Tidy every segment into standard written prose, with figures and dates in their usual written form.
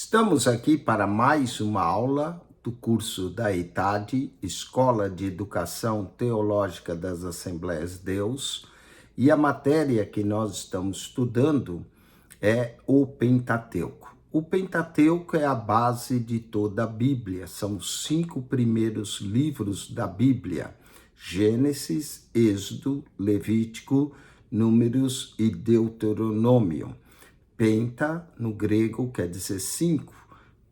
Estamos aqui para mais uma aula do curso da ETAD, Escola de Educação Teológica das Assembleias de Deus, e a matéria que nós estamos estudando é o Pentateuco. O Pentateuco é a base de toda a Bíblia, são os 5 primeiros livros da Bíblia: Gênesis, Êxodo, Levítico, Números e Deuteronômio. Penta, no grego, quer dizer 5,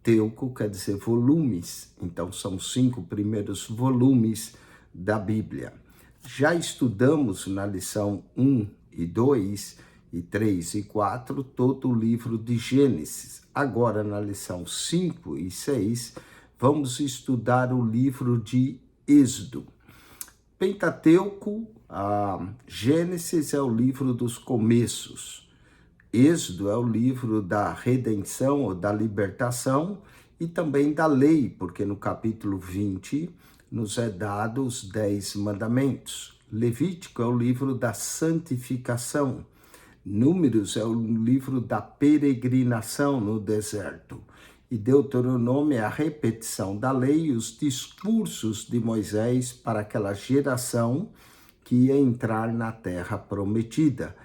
teuco quer dizer volumes, então são 5 primeiros volumes da Bíblia. Já estudamos na lição 1 e 2, e 3 e 4, todo o livro de Gênesis. Agora, na lição 5 e 6, vamos estudar o livro de Êxodo. Pentateuco, Gênesis é o livro dos começos. Êxodo é o livro da redenção ou da libertação e também da lei, porque no capítulo 20 nos é dado os 10 mandamentos. Levítico é o livro da santificação. Números é o livro da peregrinação no deserto. E Deuteronômio é a repetição da lei e os discursos de Moisés para aquela geração que ia entrar na terra prometida.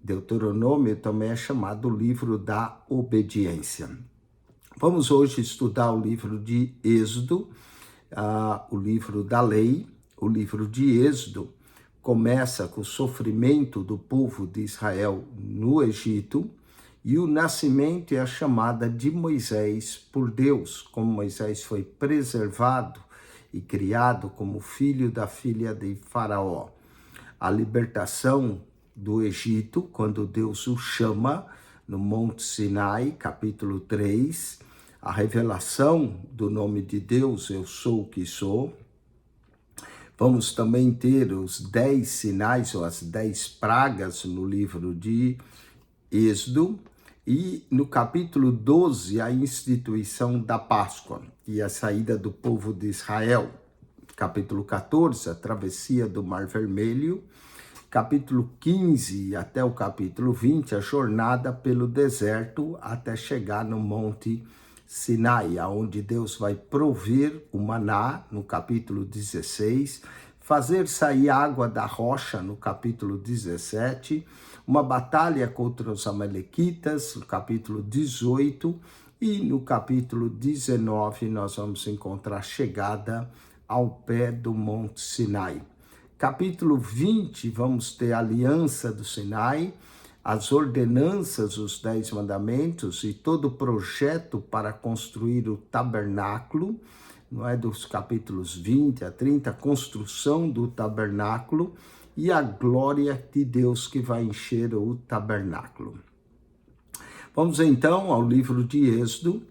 Deuteronômio também é chamado o livro da obediência. Vamos hoje estudar o livro de Êxodo, o livro da lei. O livro de Êxodo começa com o sofrimento do povo de Israel no Egito e o nascimento e a chamada de Moisés por Deus, como Moisés foi preservado e criado como filho da filha de Faraó. A libertação do Egito, quando Deus o chama no Monte Sinai, capítulo 3, a revelação do nome de Deus, eu sou o que sou. Vamos também ter os 10 sinais ou as 10 pragas no livro de Êxodo e no capítulo 12 a instituição da Páscoa e a saída do povo de Israel. Capítulo 14, a travessia do Mar Vermelho. Capítulo 15 até o capítulo 20, a jornada pelo deserto até chegar no Monte Sinai, onde Deus vai prover o maná, no capítulo 16, fazer sair água da rocha, no capítulo 17, uma batalha contra os amalequitas, no capítulo 18, e no capítulo 19 nós vamos encontrar a chegada ao pé do Monte Sinai. Capítulo 20, vamos ter a aliança do Sinai, as ordenanças, os 10 mandamentos e todo o projeto para construir o tabernáculo, não é? Dos capítulos 20 a 30, a construção do tabernáculo e a glória de Deus que vai encher o tabernáculo. Vamos então ao livro de Êxodo.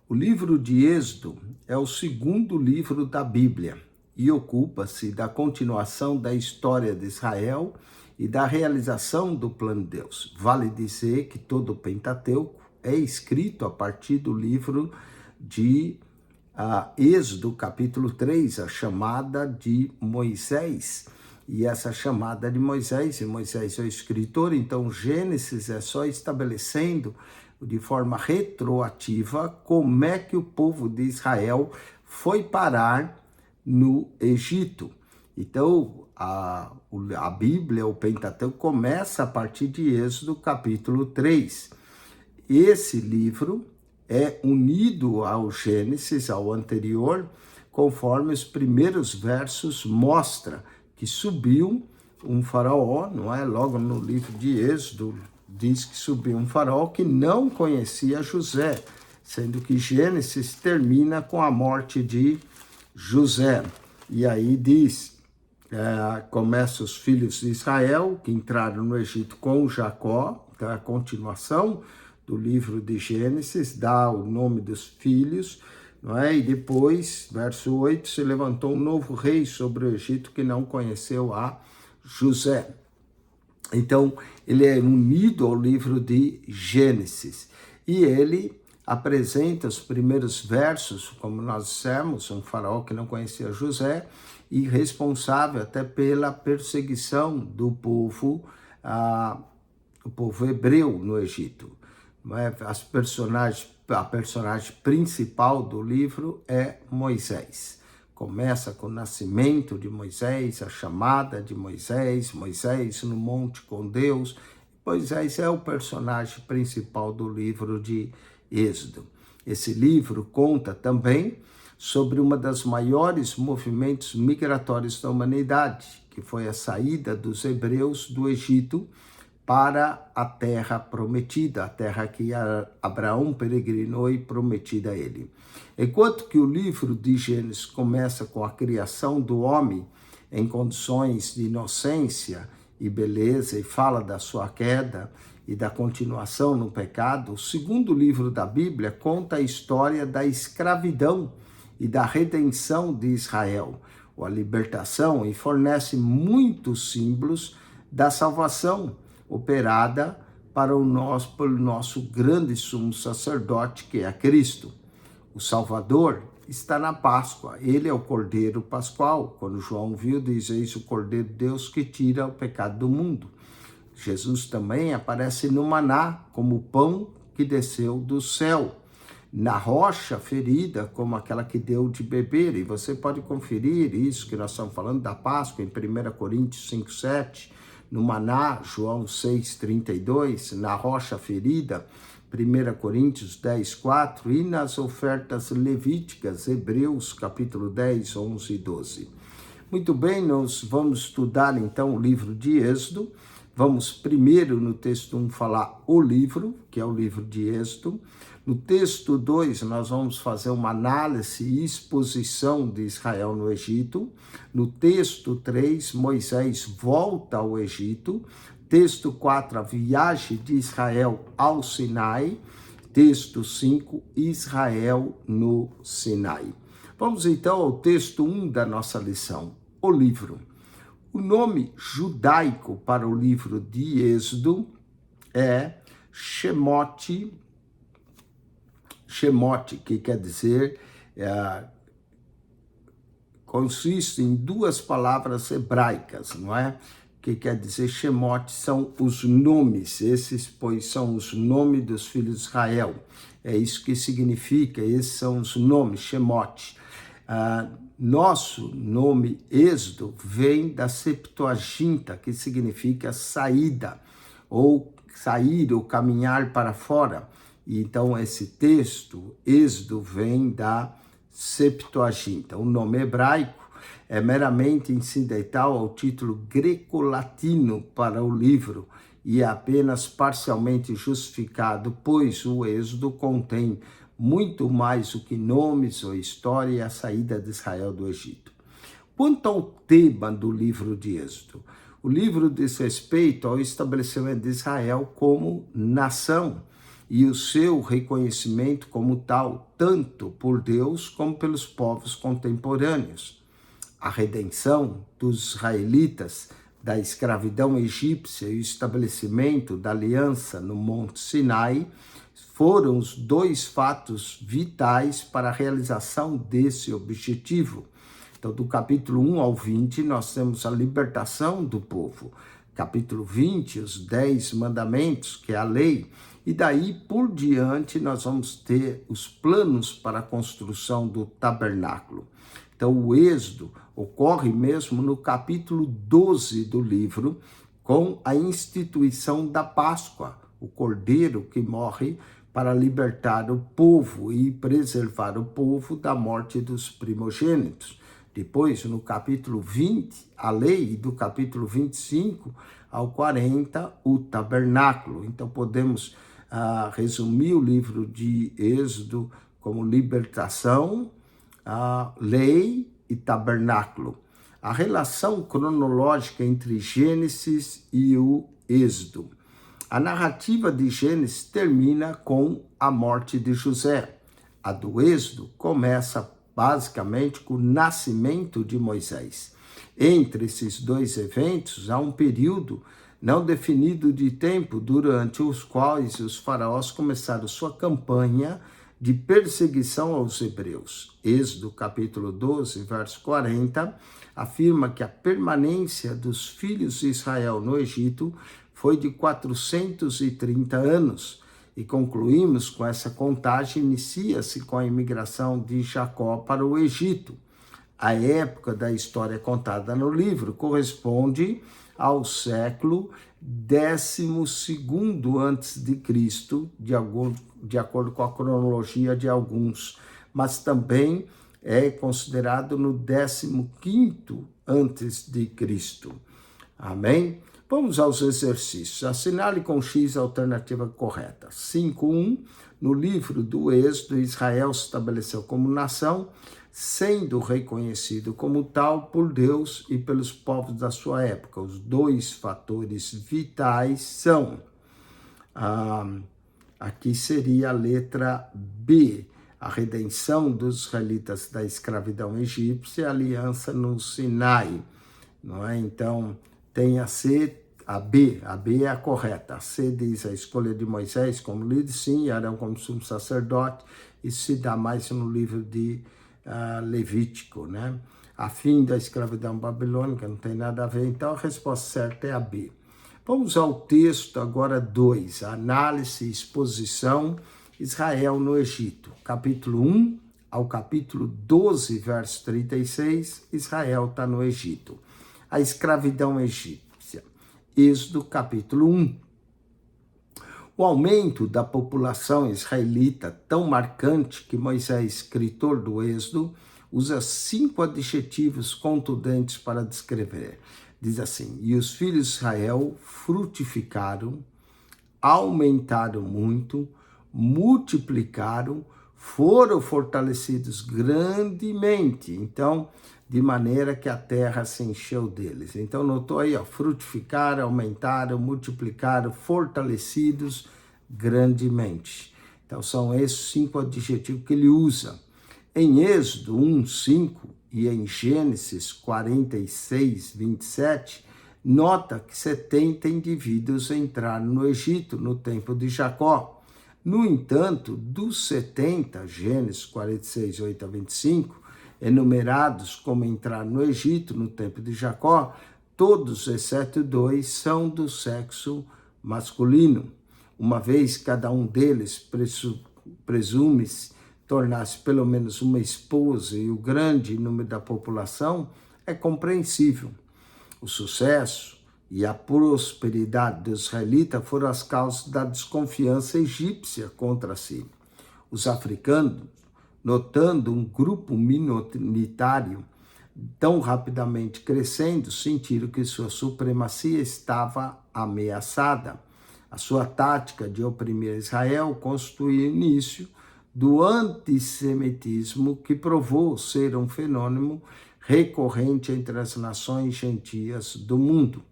O livro de Êxodo é o segundo livro da Bíblia e ocupa-se da continuação da história de Israel e da realização do plano de Deus. Vale dizer que todo o Pentateuco é escrito a partir do livro de Êxodo, capítulo 3, a chamada de Moisés. E essa chamada de Moisés, e Moisés é o escritor, então Gênesis é só estabelecendo de forma retroativa como é que o povo de Israel foi parar no Egito. Então, a Bíblia, o Pentateuco, começa a partir de Êxodo, capítulo 3. Esse livro é unido ao Gênesis, ao anterior, conforme os primeiros versos mostram que subiu um faraó, não é? Logo no livro de Êxodo, diz que subiu um faraó que não conhecia José, sendo que Gênesis termina com a morte de José. E aí diz, começa os filhos de Israel que entraram no Egito com Jacó, então a continuação do livro de Gênesis, dá o nome dos filhos, não é? E depois, verso 8, se levantou um novo rei sobre o Egito que não conheceu a José. Então, ele é unido ao livro de Gênesis e ele apresenta os primeiros versos, como nós dissemos, um faraó que não conhecia José e responsável até pela perseguição do povo, o povo hebreu no Egito. As personagens a personagem principal do livro é Moisés. Começa com o nascimento de Moisés, a chamada de Moisés, Moisés no monte com Deus. Moisés é o personagem principal do livro de Êxodo. Esse livro conta também sobre uma das maiores movimentos migratórios da humanidade, que foi a saída dos hebreus do Egito para a terra prometida, a terra que Abraão peregrinou e prometida a ele. Enquanto que o livro de Gênesis começa com a criação do homem em condições de inocência e beleza e fala da sua queda e da continuação no pecado, o segundo livro da Bíblia conta a história da escravidão e da redenção de Israel, ou a libertação, e fornece muitos símbolos da salvação operada pelo nosso grande sumo sacerdote, que é Cristo. O Salvador está na Páscoa, ele é o Cordeiro Pascual. Quando João viu, diz: eis o Cordeiro de Deus que tira o pecado do mundo. Jesus também aparece no maná, como o pão que desceu do céu, na rocha ferida, como aquela que deu de beber. E você pode conferir isso que nós estamos falando da Páscoa em 1 Coríntios 5:7, no maná, João 6:32, na rocha ferida, 1 Coríntios 10:4, e nas ofertas levíticas, Hebreus capítulo 10, 11 e 12. Muito bem, nós vamos estudar então o livro de Êxodo. Vamos primeiro no texto 1 falar o livro, que é o livro de Êxodo. No texto 2 nós vamos fazer uma análise e exposição de Israel no Egito. No texto 3, Moisés volta ao Egito. Texto 4, a viagem de Israel ao Sinai. Texto 5, Israel no Sinai. Vamos então ao texto 1 da nossa lição, o livro. O nome judaico para o livro de Êxodo é Shemot, que quer dizer, consiste em duas palavras hebraicas, não é? Que quer dizer Shemot, são os nomes, esses, pois, são os nomes dos filhos de Israel. É isso que significa, esses são os nomes, Shemot. Nosso nome Êxodo vem da Septuaginta, que significa saída, ou sair, ou caminhar para fora. E então esse texto, Êxodo, vem da Septuaginta. O nome hebraico é meramente incidental ao título greco-latino para o livro e é apenas parcialmente justificado, pois o Êxodo contém muito mais do que nomes ou história e a saída de Israel do Egito. Quanto ao tema do livro de Êxodo, o livro diz respeito ao estabelecimento de Israel como nação e o seu reconhecimento como tal, tanto por Deus como pelos povos contemporâneos. A redenção dos israelitas da escravidão egípcia e o estabelecimento da aliança no Monte Sinai foram os dois fatos vitais para a realização desse objetivo. Então, do capítulo 1 ao 20, nós temos a libertação do povo. Capítulo 20, os 10 mandamentos, que é a lei. E daí por diante, nós vamos ter os planos para a construção do tabernáculo. Então, o Êxodo ocorre mesmo no capítulo 12 do livro, com a instituição da Páscoa, o cordeiro que morre para libertar o povo e preservar o povo da morte dos primogênitos. Depois, no capítulo 20, a lei, e do capítulo 25 ao 40, o tabernáculo. Então, podemos resumir o livro de Êxodo como libertação, lei e tabernáculo. A relação cronológica entre Gênesis e o Êxodo. A narrativa de Gênesis termina com a morte de José. A do Êxodo começa basicamente com o nascimento de Moisés. Entre esses dois eventos há um período não definido de tempo durante os quais os faraós começaram sua campanha de perseguição aos hebreus. Êxodo capítulo 12, verso 40, afirma que a permanência dos filhos de Israel no Egito foi de 430 anos, E concluímos com essa contagem, inicia-se com a imigração de Jacó para o Egito. A época da história contada no livro corresponde ao século 12º antes de Cristo, de acordo com a cronologia de alguns, mas também é considerado no 15º antes de Cristo. Amém? Vamos aos exercícios. Assinale com X a alternativa correta. 5.1. No livro do Êxodo, Israel se estabeleceu como nação, sendo reconhecido como tal por Deus e pelos povos da sua época. Os dois fatores vitais são, aqui seria a letra B, a redenção dos israelitas da escravidão egípcia, a aliança no Sinai, não é? Então, tem a C, a B é a correta. A C diz a escolha de Moisés como líder, sim, e Arão como sumo sacerdote. Isso se dá mais no livro de Levítico, né? A fim da escravidão babilônica não tem nada a ver, então a resposta certa é a B. Vamos ao texto agora 2, análise e exposição, Israel no Egito. Capítulo 1 ao capítulo 12, verso 36, Israel está no Egito. A escravidão egípcia. Êxodo capítulo 1. O aumento da população israelita tão marcante que Moisés, escritor do Êxodo, usa 5 adjetivos contundentes para descrever. Diz assim: e os filhos de Israel frutificaram, aumentaram muito, multiplicaram, foram fortalecidos grandemente. Então, de maneira que a terra se encheu deles. Então, notou aí, frutificaram, aumentaram, multiplicaram, fortalecidos grandemente. Então, são esses 5 adjetivos que ele usa. Em Êxodo 1:5 e em Gênesis 46, 27, nota que 70 indivíduos entraram no Egito no tempo de Jacó. No entanto, dos 70, Gênesis 46, 8 a 25, enumerados como entrar no Egito no tempo de Jacó, todos, exceto 2, são do sexo masculino. Uma vez cada um deles presume-se tornar-se pelo menos uma esposa e o grande número da população, é compreensível. O sucesso e a prosperidade dos israelitas foram as causas da desconfiança egípcia contra si. Os africanos, notando um grupo minoritário tão rapidamente crescendo, sentiram que sua supremacia estava ameaçada. A sua tática de oprimir Israel constituiu o início do antissemitismo que provou ser um fenômeno recorrente entre as nações gentias do mundo.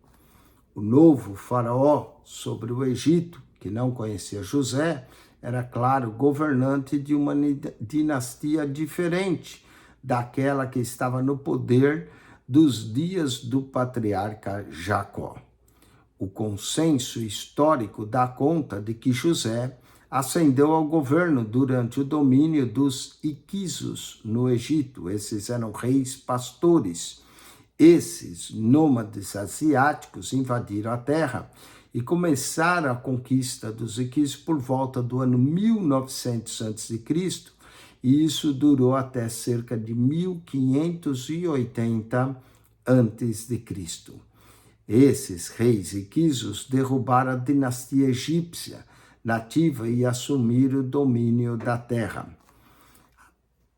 O novo faraó sobre o Egito, que não conhecia José, era, claro, governante de uma dinastia diferente daquela que estava no poder dos dias do patriarca Jacó. O consenso histórico dá conta de que José ascendeu ao governo durante o domínio dos Iquisos no Egito. Esses eram reis pastores. Esses nômades asiáticos invadiram a terra e começaram a conquista dos Iquisos por volta do ano 1900 a.C., e isso durou até cerca de 1580 a.C. Esses reis Iquisos derrubaram a dinastia egípcia nativa e assumiram o domínio da terra.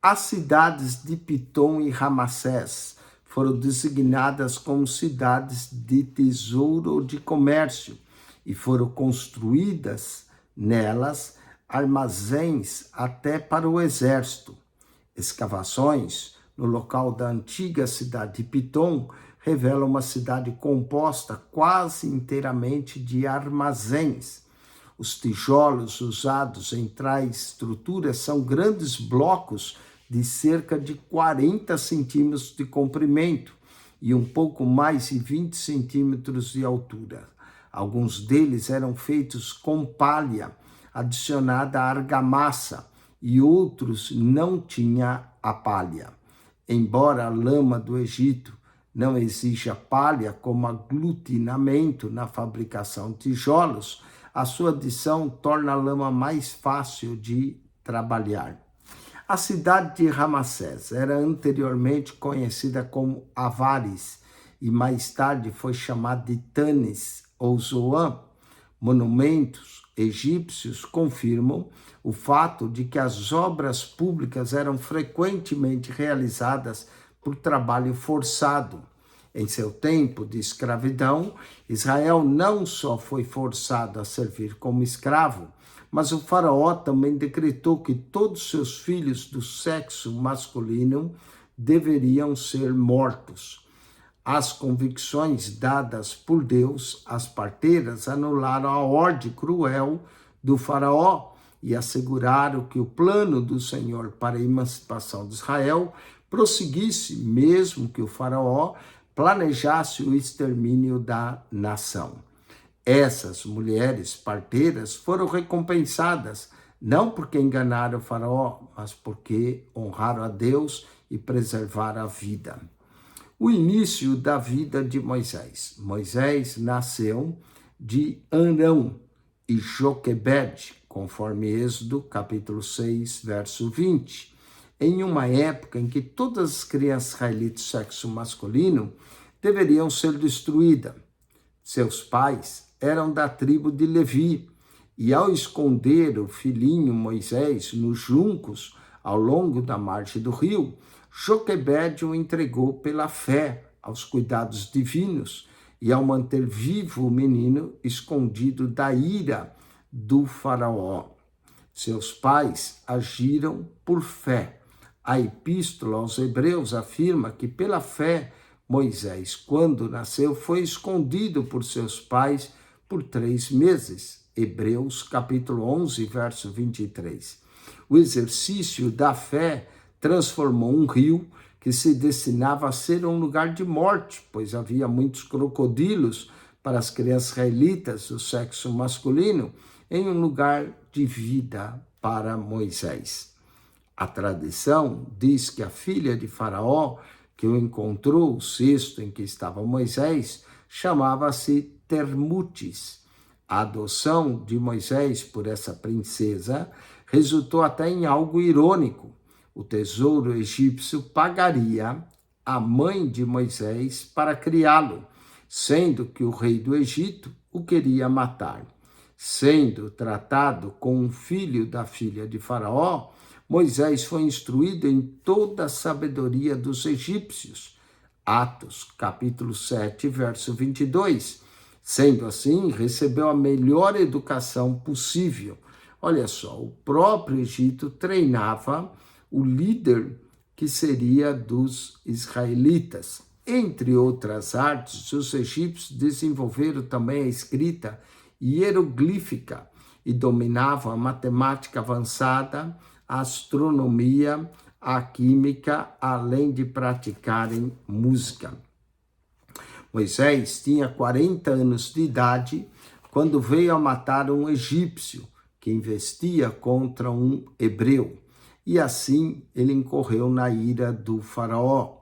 As cidades de Pitom e Ramassés foram designadas como cidades de tesouro ou de comércio e foram construídas nelas armazéns até para o exército. Escavações no local da antiga cidade de Pitom revelam uma cidade composta quase inteiramente de armazéns. Os tijolos usados em tais estruturas são grandes blocos de cerca de 40 centímetros de comprimento e um pouco mais de 20 centímetros de altura. Alguns deles eram feitos com palha adicionada à argamassa e outros não tinham a palha. Embora a lama do Egito não exija palha como aglutinamento na fabricação de tijolos, a sua adição torna a lama mais fácil de trabalhar. A cidade de Ramassés era anteriormente conhecida como Avares e mais tarde foi chamada de Tanis ou Zoan. Monumentos egípcios confirmam o fato de que as obras públicas eram frequentemente realizadas por trabalho forçado. Em seu tempo de escravidão, Israel não só foi forçado a servir como escravo, mas o faraó também decretou que todos seus filhos do sexo masculino deveriam ser mortos. As convicções dadas por Deus às parteiras anularam a ordem cruel do faraó e asseguraram que o plano do Senhor para a emancipação de Israel prosseguisse, mesmo que o faraó planejasse o extermínio da nação. Essas mulheres parteiras foram recompensadas, não porque enganaram o faraó, mas porque honraram a Deus e preservaram a vida. O início da vida de Moisés. Moisés nasceu de Arão e Joquebede, conforme Êxodo, capítulo 6, verso 20, em uma época em que todas as crianças israelitas do sexo masculino deveriam ser destruídas. Seus pais eram da tribo de Levi, e ao esconder o filhinho Moisés nos juncos ao longo da margem do rio, Joquebede o entregou pela fé aos cuidados divinos e ao manter vivo o menino escondido da ira do faraó. Seus pais agiram por fé. A epístola aos Hebreus afirma que pela fé Moisés, quando nasceu, foi escondido por seus pais por 3 meses. Hebreus capítulo 11, verso 23. O exercício da fé transformou um rio que se destinava a ser um lugar de morte, pois havia muitos crocodilos para as crianças israelitas do sexo masculino, em um lugar de vida para Moisés. A tradição diz que a filha de Faraó, que o encontrou, o cesto em que estava Moisés, chamava-se Termutes. A adoção de Moisés por essa princesa resultou até em algo irônico. O tesouro egípcio pagaria a mãe de Moisés para criá-lo, sendo que o rei do Egito o queria matar. Sendo tratado como um filho da filha de Faraó, Moisés foi instruído em toda a sabedoria dos egípcios. Atos, capítulo 7, verso 22. Sendo assim, recebeu a melhor educação possível. Olha só, o próprio Egito treinava o líder que seria dos israelitas. Entre outras artes, os egípcios desenvolveram também a escrita hieroglífica e dominavam a matemática avançada, a astronomia, a química, além de praticarem música. Moisés tinha 40 anos de idade quando veio a matar um egípcio que investia contra um hebreu. E assim ele incorreu na ira do faraó,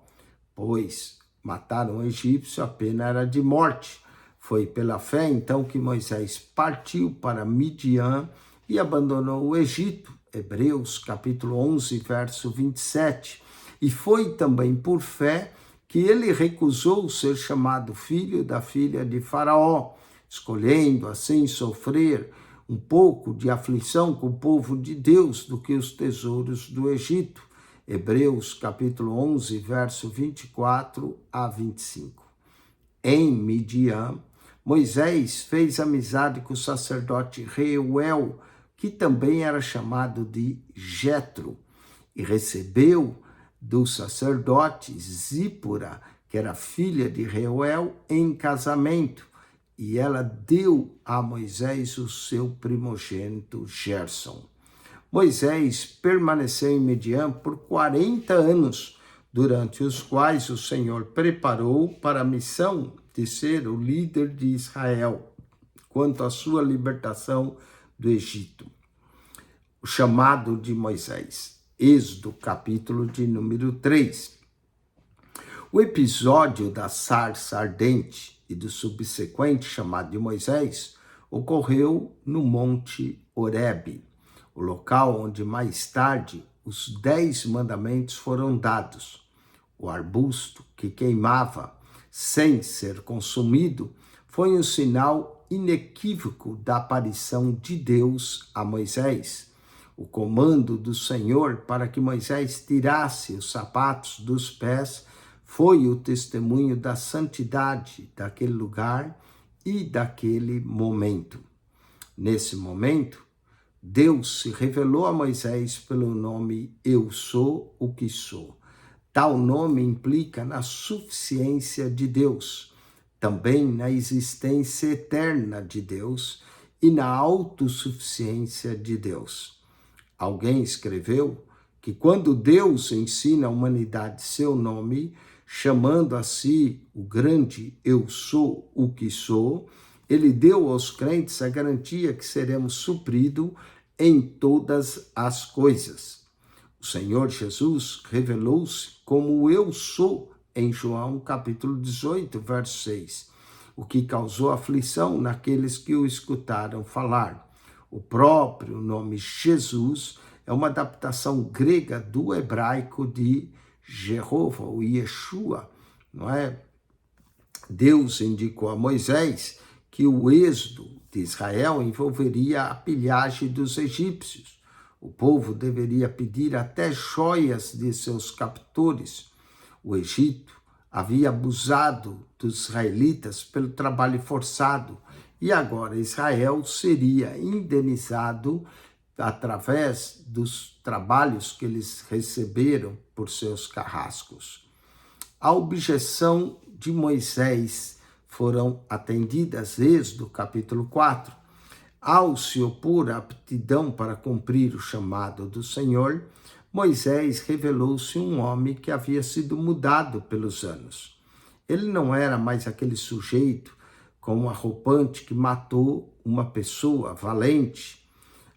pois matar um egípcio a pena era de morte. Foi pela fé então que Moisés partiu para Midian e abandonou o Egito. Hebreus capítulo 11, verso 27. E foi também por fé que ele recusou ser chamado filho da filha de Faraó, escolhendo assim sofrer um pouco de aflição com o povo de Deus do que os tesouros do Egito. Hebreus capítulo 11, verso 24 a 25. Em Midian, Moisés fez amizade com o sacerdote Reuel, que também era chamado de Jetro, e recebeu do sacerdote Zípora, que era filha de Reuel, em casamento, e ela deu a Moisés o seu primogênito Gerson. Moisés permaneceu em Midian por 40 anos, durante os quais o Senhor preparou para a missão de ser o líder de Israel, quanto à sua libertação do Egito. O chamado de Moisés. Êxodo, capítulo de número 3. O episódio da sarça ardente e do subsequente chamado de Moisés ocorreu no Monte Horebe, o local onde mais tarde os 10 mandamentos foram dados. O arbusto que queimava sem ser consumido foi um sinal inequívoco da aparição de Deus a Moisés. O comando do Senhor para que Moisés tirasse os sapatos dos pés foi o testemunho da santidade daquele lugar e daquele momento. Nesse momento, Deus se revelou a Moisés pelo nome Eu Sou o que Sou. Tal nome implica na suficiência de Deus, também na existência eterna de Deus e na autossuficiência de Deus. Alguém escreveu que quando Deus ensina à humanidade seu nome, chamando a si o grande Eu Sou o que Sou, ele deu aos crentes a garantia que seremos supridos em todas as coisas. O Senhor Jesus revelou-se como Eu Sou em João capítulo 18, verso 6, o que causou aflição naqueles que o escutaram falar. O próprio nome Jesus é uma adaptação grega do hebraico de Jeová, ou Yeshua, não é? Deus indicou a Moisés que o êxodo de Israel envolveria a pilhagem dos egípcios. O povo deveria pedir até joias de seus captores. O Egito havia abusado dos israelitas pelo trabalho forçado e agora Israel seria indenizado através dos trabalhos que eles receberam por seus carrascos. A objeção de Moisés foram atendidas, Êxodo capítulo 4. Ao se opor à aptidão para cumprir o chamado do Senhor, Moisés revelou-se um homem que havia sido mudado pelos anos. Ele não era mais aquele sujeito com um arroupante que matou uma pessoa valente.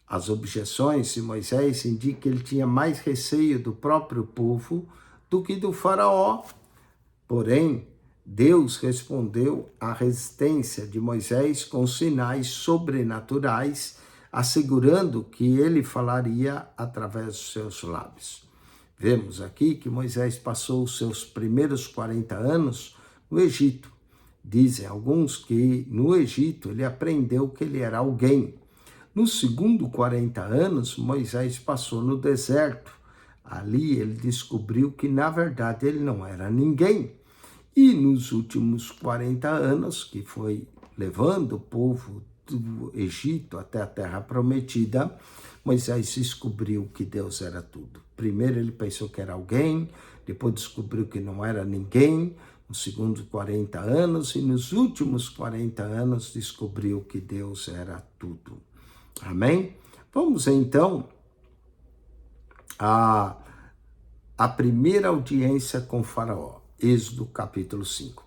As objeções de Moisés indicam que ele tinha mais receio do próprio povo do que do faraó. Porém, Deus respondeu à resistência de Moisés com sinais sobrenaturais, assegurando que ele falaria através dos seus lábios. Vemos aqui que Moisés passou os seus primeiros 40 anos no Egito. Dizem alguns que no Egito ele aprendeu que ele era alguém. Nos segundos 40 anos, Moisés passou no deserto. Ali ele descobriu que, na verdade, ele não era ninguém. E nos últimos 40 anos, que foi levando o povo do Egito até a Terra Prometida, Moisés descobriu que Deus era tudo. Primeiro ele pensou que era alguém, depois descobriu que não era ninguém, nos segundos 40 anos, e nos últimos 40 anos descobriu que Deus era tudo. Amém? Vamos então à primeira audiência com Faraó. Êxodo capítulo 5.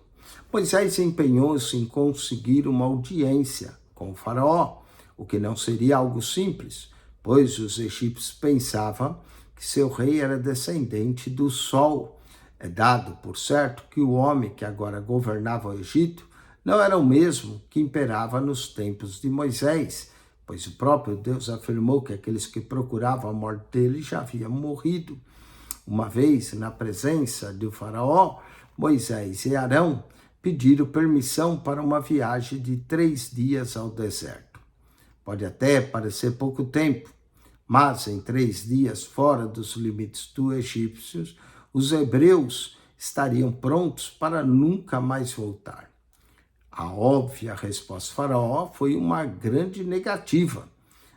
Moisés empenhou-se em conseguir uma audiência com o faraó, o que não seria algo simples, pois os egípcios pensavam que seu rei era descendente do sol. É dado por certo que o homem que agora governava o Egito não era o mesmo que imperava nos tempos de Moisés, pois o próprio Deus afirmou que aqueles que procuravam a morte dele já haviam morrido. Uma vez, na presença do faraó, Moisés e Arão pediram permissão para uma viagem de 3 dias ao deserto. Pode até parecer pouco tempo, mas em 3 dias fora dos limites dos egípcios, os hebreus estariam prontos para nunca mais voltar. A óbvia resposta do faraó foi uma grande negativa,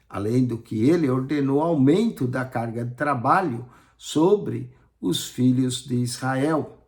além do que ele ordenou aumento da carga de trabalho sobre os filhos de Israel.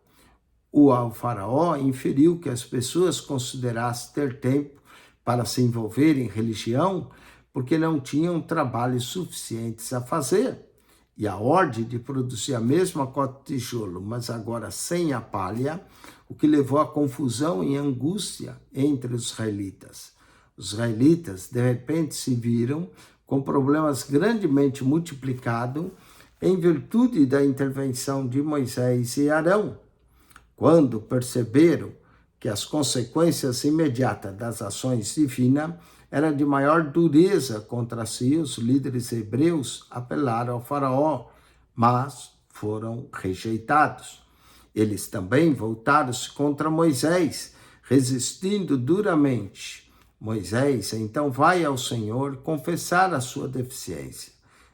O faraó inferiu que as pessoas considerassem ter tempo para se envolver em religião porque não tinham trabalhos suficientes a fazer. E a ordem de produzir a mesma cota de tijolo, mas agora sem a palha, o que levou à confusão e angústia entre os israelitas. Os israelitas, de repente, se viram com problemas grandemente multiplicados em virtude da intervenção de Moisés e Arão. Quando perceberam que as consequências imediatas das ações divinas era de maior dureza contra si, os líderes hebreus apelaram ao faraó, mas foram rejeitados. Eles também voltaram-se contra Moisés, resistindo duramente. Moisés então vai ao Senhor confessar a sua deficiência.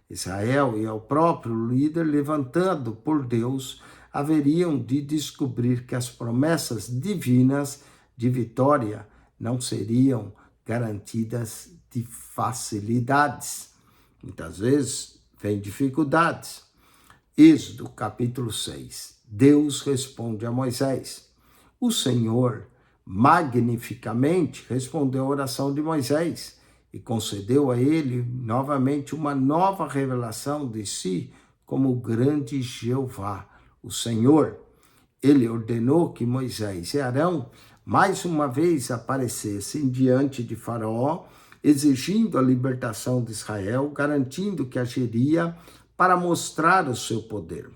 Israel e o próprio líder, levantado por Deus, haveriam de descobrir que as promessas divinas de vitória não seriam garantidas de facilidades. Muitas vezes vem dificuldades. Êxodo capítulo 6. Deus responde a Moisés. O Senhor magnificamente respondeu à oração de Moisés e concedeu a ele novamente uma nova revelação de si como o grande Jeová, o Senhor. Ele ordenou que Moisés e Arão mais uma vez aparecessem diante de Faraó, exigindo a libertação de Israel, garantindo que agiria para mostrar o seu poder.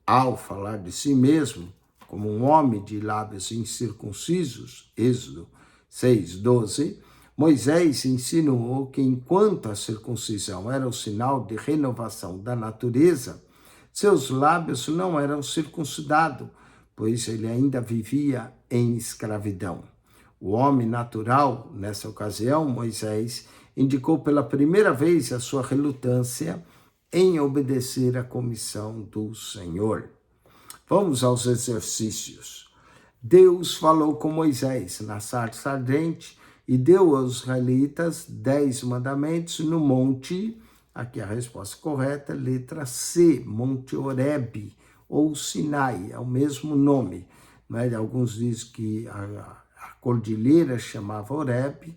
Ao falar de si mesmo, como um homem de lábios incircuncisos, Êxodo 6:12, Moisés insinuou que enquanto a circuncisão era o sinal de renovação da natureza, seus lábios não eram circuncidados, pois ele ainda vivia em escravidão. O homem natural, nessa ocasião, Moisés, indicou pela primeira vez a sua relutância em obedecer à comissão do Senhor. Vamos aos exercícios. Deus falou com Moisés na sarça ardente e deu aos israelitas 10 mandamentos no monte, aqui a resposta correta, letra C, Monte Horebe, ou Sinai, é o mesmo nome. Né? Alguns dizem que a cordilheira chamava Horebe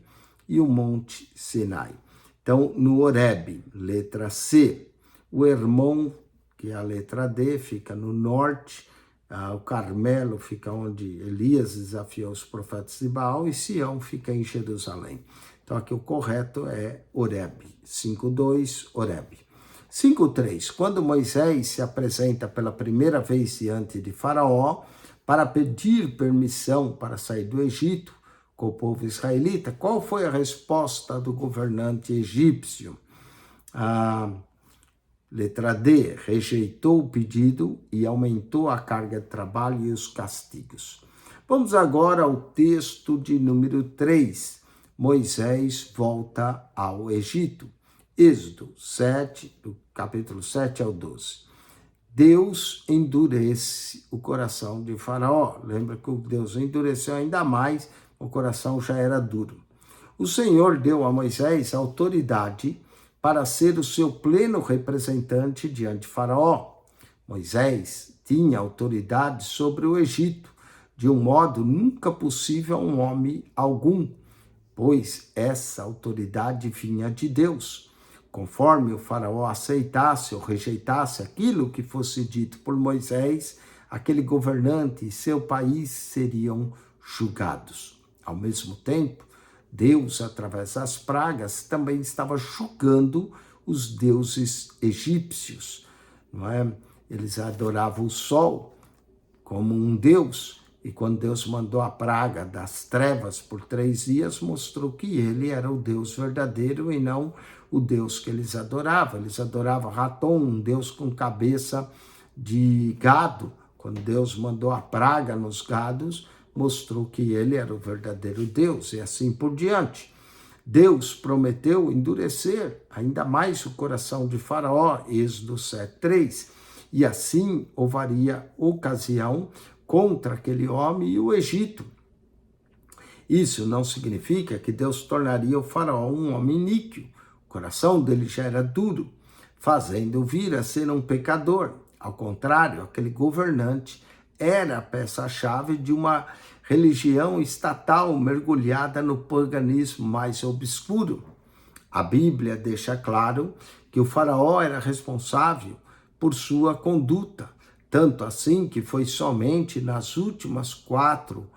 e o monte Sinai. Então, no Horebe, letra C. O Hermon, que é a letra D, fica no norte. O Carmelo fica onde Elias desafiou os profetas de Baal e Sião fica em Jerusalém. Então aqui o correto é Horebe. 5:2, Horebe. 5:3. Quando Moisés se apresenta pela primeira vez diante de Faraó para pedir permissão para sair do Egito com o povo israelita, qual foi a resposta do governante egípcio? Letra D, rejeitou o pedido e aumentou a carga de trabalho e os castigos. Vamos agora ao texto de número 3. Moisés volta ao Egito. Êxodo 7, do capítulo 7 ao 12. Deus endurece o coração de Faraó. Lembra que Deus endureceu ainda mais, o coração já era duro. O Senhor deu a Moisés autoridade para ser o seu pleno representante diante de Faraó. Moisés tinha autoridade sobre o Egito, de um modo nunca possível a um homem algum, pois essa autoridade vinha de Deus. Conforme o Faraó aceitasse ou rejeitasse aquilo que fosse dito por Moisés, aquele governante e seu país seriam julgados. Ao mesmo tempo, Deus, através das pragas, também estava julgando os deuses egípcios, não é? Eles adoravam o sol como um deus, e quando Deus mandou a praga das trevas por 3 dias, mostrou que ele era o Deus verdadeiro e não o Deus que eles adoravam. Eles adoravam Raton, um Deus com cabeça de gado. Quando Deus mandou a praga nos gados, mostrou que ele era o verdadeiro Deus, e assim por diante. Deus prometeu endurecer ainda mais o coração de Faraó, Êxodo 7:3, e assim houveria ocasião contra aquele homem e o Egito. Isso não significa que Deus tornaria o Faraó um homem iníquo. O coração dele já era duro, fazendo-o vir a ser um pecador. Ao contrário, aquele governante era a peça-chave de uma religião estatal mergulhada no paganismo mais obscuro. A Bíblia deixa claro que o Faraó era responsável por sua conduta, tanto assim que foi somente nas últimas 4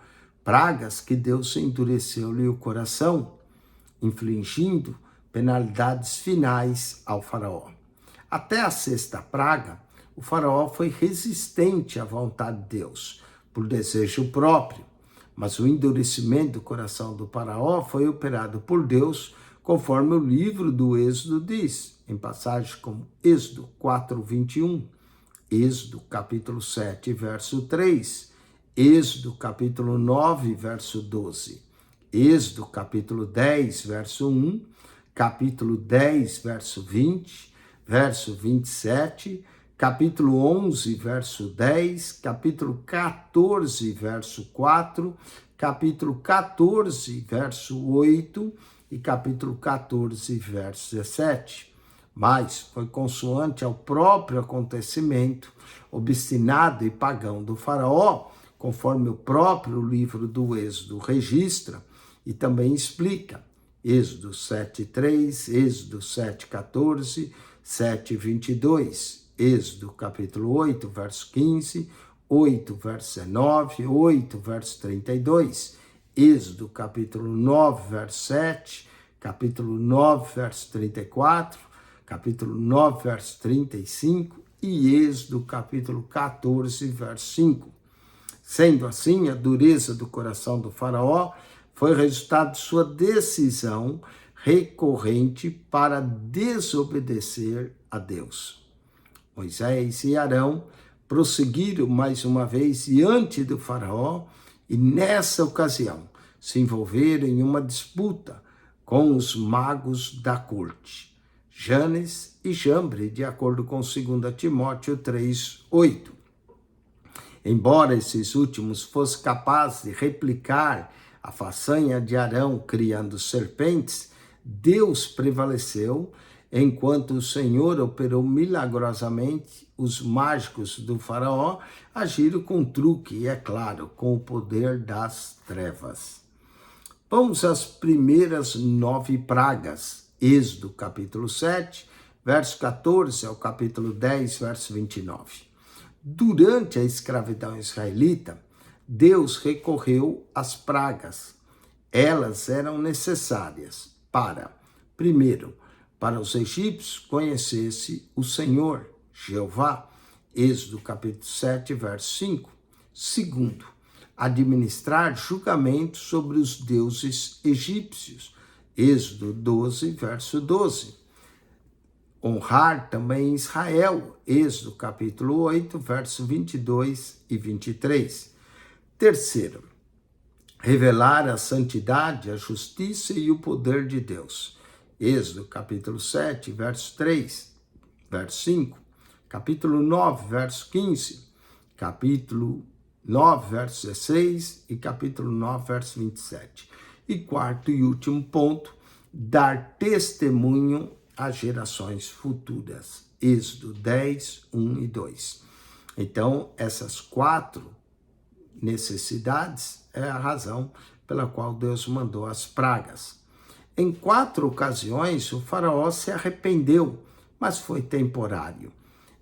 pragas que Deus endureceu-lhe o coração, infligindo penalidades finais ao Faraó. Até a 6ª praga, o Faraó foi resistente à vontade de Deus, por desejo próprio. Mas o endurecimento do coração do faraó foi operado por Deus, conforme o livro do Êxodo diz, em passagens como Êxodo 4:21, Êxodo capítulo 7, verso 3, Êxodo capítulo 9, verso 12, Êxodo capítulo 10, verso 1, capítulo 10, verso 20, verso 27, capítulo 11, verso 10, capítulo 14, verso 4, capítulo 14, verso 8 e capítulo 14, verso 17. Mas foi consoante ao próprio acontecimento obstinado e pagão do faraó, conforme o próprio livro do Êxodo registra e também explica. Êxodo 7:3, Êxodo 7:14, 7:22, Êxodo capítulo 8, verso 15, 8, verso 19, 8, verso 32, Êxodo capítulo 9, verso 7, capítulo 9, verso 34, capítulo 9, verso 35 e Êxodo capítulo 14, verso 5. Sendo assim, a dureza do coração do faraó foi resultado de sua decisão recorrente para desobedecer a Deus. Moisés e Arão prosseguiram mais uma vez diante do faraó e nessa ocasião se envolveram em uma disputa com os magos da corte, Janes e Jambre, de acordo com 2 Timóteo 3:8. Embora esses últimos fossem capazes de replicar a façanha de Arão criando serpentes, Deus prevaleceu, enquanto o Senhor operou milagrosamente, os mágicos do faraó agiram com truque e, é claro, com o poder das trevas. Vamos às primeiras 9 pragas. Êxodo capítulo 7, verso 14 ao capítulo 10, verso 29. Durante a escravidão israelita, Deus recorreu às pragas. Elas eram necessárias para, primeiro, para os egípcios conhecesse o Senhor, Jeová, Êxodo capítulo 7, verso 5. Segundo, administrar julgamento sobre os deuses egípcios, Êxodo 12, verso 12. Honrar também Israel, Êxodo capítulo 8, verso 22 e 23. Terceiro, revelar a santidade, a justiça e o poder de Deus. Êxodo capítulo 7, verso 3, verso 5, capítulo 9, verso 15, capítulo 9, verso 16 e capítulo 9, verso 27. E quarto e último ponto, dar testemunho às gerações futuras. Êxodo 10, 1 e 2. Então, essas 4 necessidades é a razão pela qual Deus mandou as pragas. Em 4 ocasiões, o faraó se arrependeu, mas foi temporário,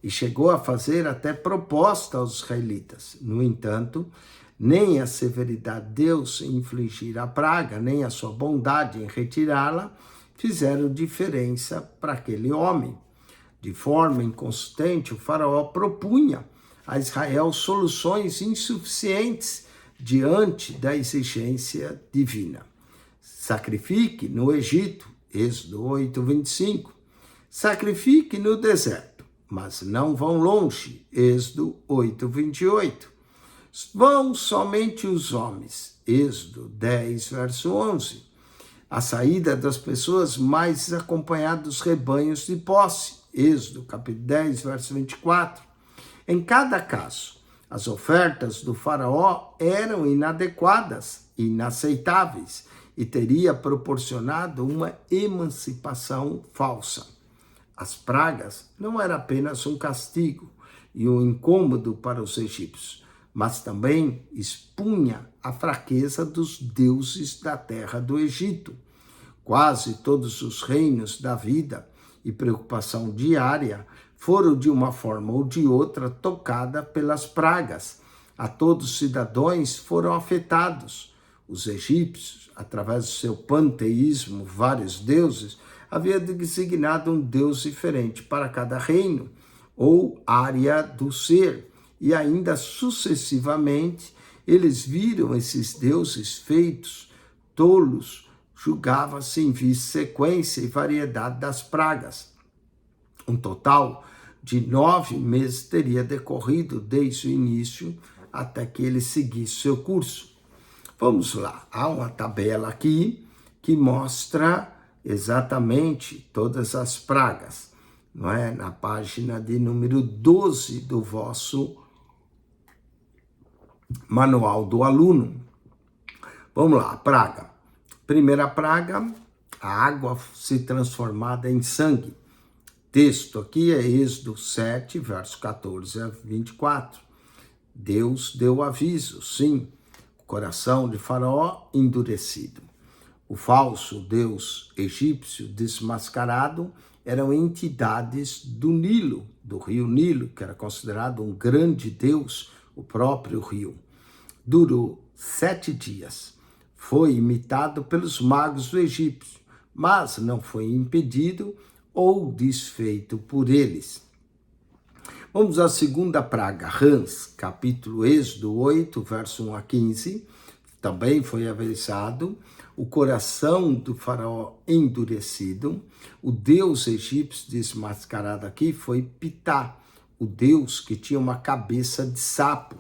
e chegou a fazer até proposta aos israelitas. No entanto, nem a severidade de Deus em infligir a praga, nem a sua bondade em retirá-la, fizeram diferença para aquele homem. De forma inconsistente, o faraó propunha a Israel soluções insuficientes diante da exigência divina. Sacrifique no Egito, Êxodo 8, 25. Sacrifique no deserto, mas não vão longe, Êxodo 8, 28. Vão somente os homens, Êxodo 10, verso 11. A saída das pessoas mais acompanhadas dos rebanhos de posse, Êxodo capítulo 10, verso 24. Em cada caso, as ofertas do faraó eram inadequadas, inaceitáveis, e teria proporcionado uma emancipação falsa. As pragas não eram apenas um castigo e um incômodo para os egípcios, mas também expunha a fraqueza dos deuses da terra do Egito. Quase todos os reinos da vida e preocupação diária foram de uma forma ou de outra tocada pelas pragas. A todos os cidadãos foram afetados. Os egípcios, através do seu panteísmo, vários deuses, haviam designado um deus diferente para cada reino ou área do ser, e ainda sucessivamente Eles viram esses deuses feitos, tolos, julgava-se em vista, sequência e variedade das pragas. Um total de 9 meses teria decorrido desde o início até que ele seguisse seu curso. Vamos lá, há uma tabela aqui que mostra exatamente todas as pragas, não é? Na página de número 12 do vosso manual do aluno. Vamos lá, praga. Primeira praga, a água se transformada em sangue. Texto aqui é Êxodo 7, verso 14 a 24. Deus deu aviso, sim, o coração de Faraó endurecido. O falso deus egípcio desmascarado eram entidades do Nilo, do rio Nilo, que era considerado um grande deus, o próprio rio. Durou 7 dias. Foi imitado pelos magos do Egito, mas não foi impedido ou desfeito por eles. Vamos à segunda praga, rãs, capítulo Êxodo 8, verso 1 a 15. Também foi avisado o coração do faraó endurecido. O deus egípcio desmascarado aqui foi Pitá, o deus que tinha uma cabeça de sapo,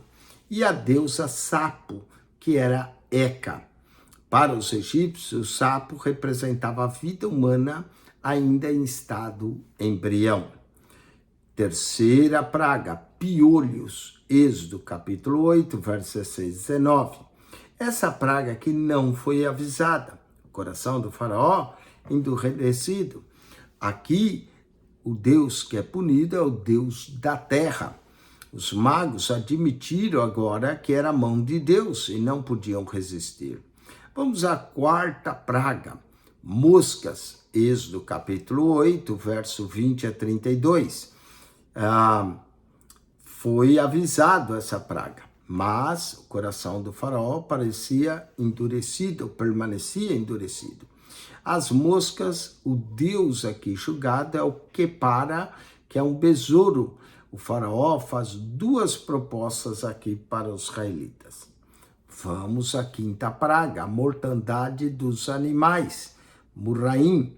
e a deusa sapo, que era Eca. Para os egípcios, o sapo representava a vida humana ainda em estado embrião. Terceira praga, piolhos, Êxodo capítulo 8, versos 16 e 19. Essa praga aqui não foi avisada. O coração do faraó endurecido. Aqui, o Deus que é punido é o Deus da terra. Os magos admitiram agora que era a mão de Deus e não podiam resistir. Vamos à quarta praga, moscas, Êxodo capítulo 8, verso 20 a 32. Foi avisado essa praga, mas o coração do faraó parecia endurecido, permanecia endurecido. As moscas, o deus aqui julgado é o Quepara, que é um besouro. O faraó faz 2 propostas aqui para os israelitas. Vamos à quinta praga, a mortandade dos animais, Murraim,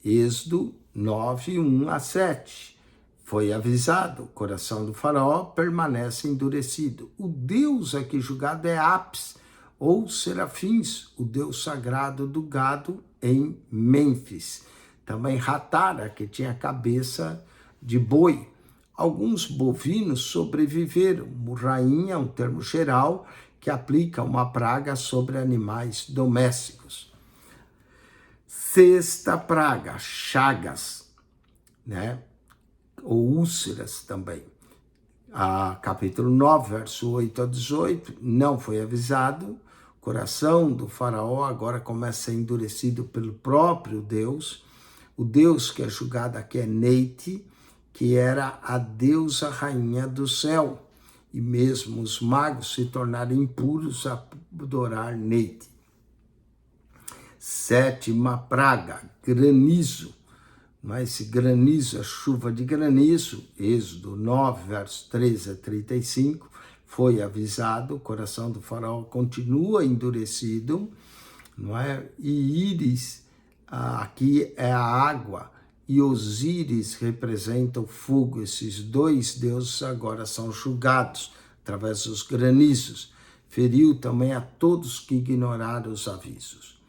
Êxodo 9, 1 a 7. Foi avisado, o coração do faraó permanece endurecido. O deus aqui julgado é Apis, ou Serafins, o deus sagrado do gado em Mênfis. Também Ratara, que tinha cabeça de boi. Alguns bovinos sobreviveram. Murraim é um termo geral que aplica uma praga sobre animais domésticos. Sexta praga, chagas, né? Ou úlceras também. Capítulo 9, verso 8 a 18, não foi avisado. O coração do faraó agora começa a ser endurecido pelo próprio Deus. O Deus que é julgado aqui é Neite, que era a deusa rainha do céu. E mesmo os magos se tornaram impuros a adorar Neite. Sétima praga, granizo. Mas esse granizo, a chuva de granizo, Êxodo 9, versos 13 a 35, foi avisado, o coração do faraó continua endurecido, não é? E Íris, aqui é a água, e Osíris representa o fogo. Esses 2 deuses agora são julgados através dos granizos. Feriu também a todos que ignoraram os avisos.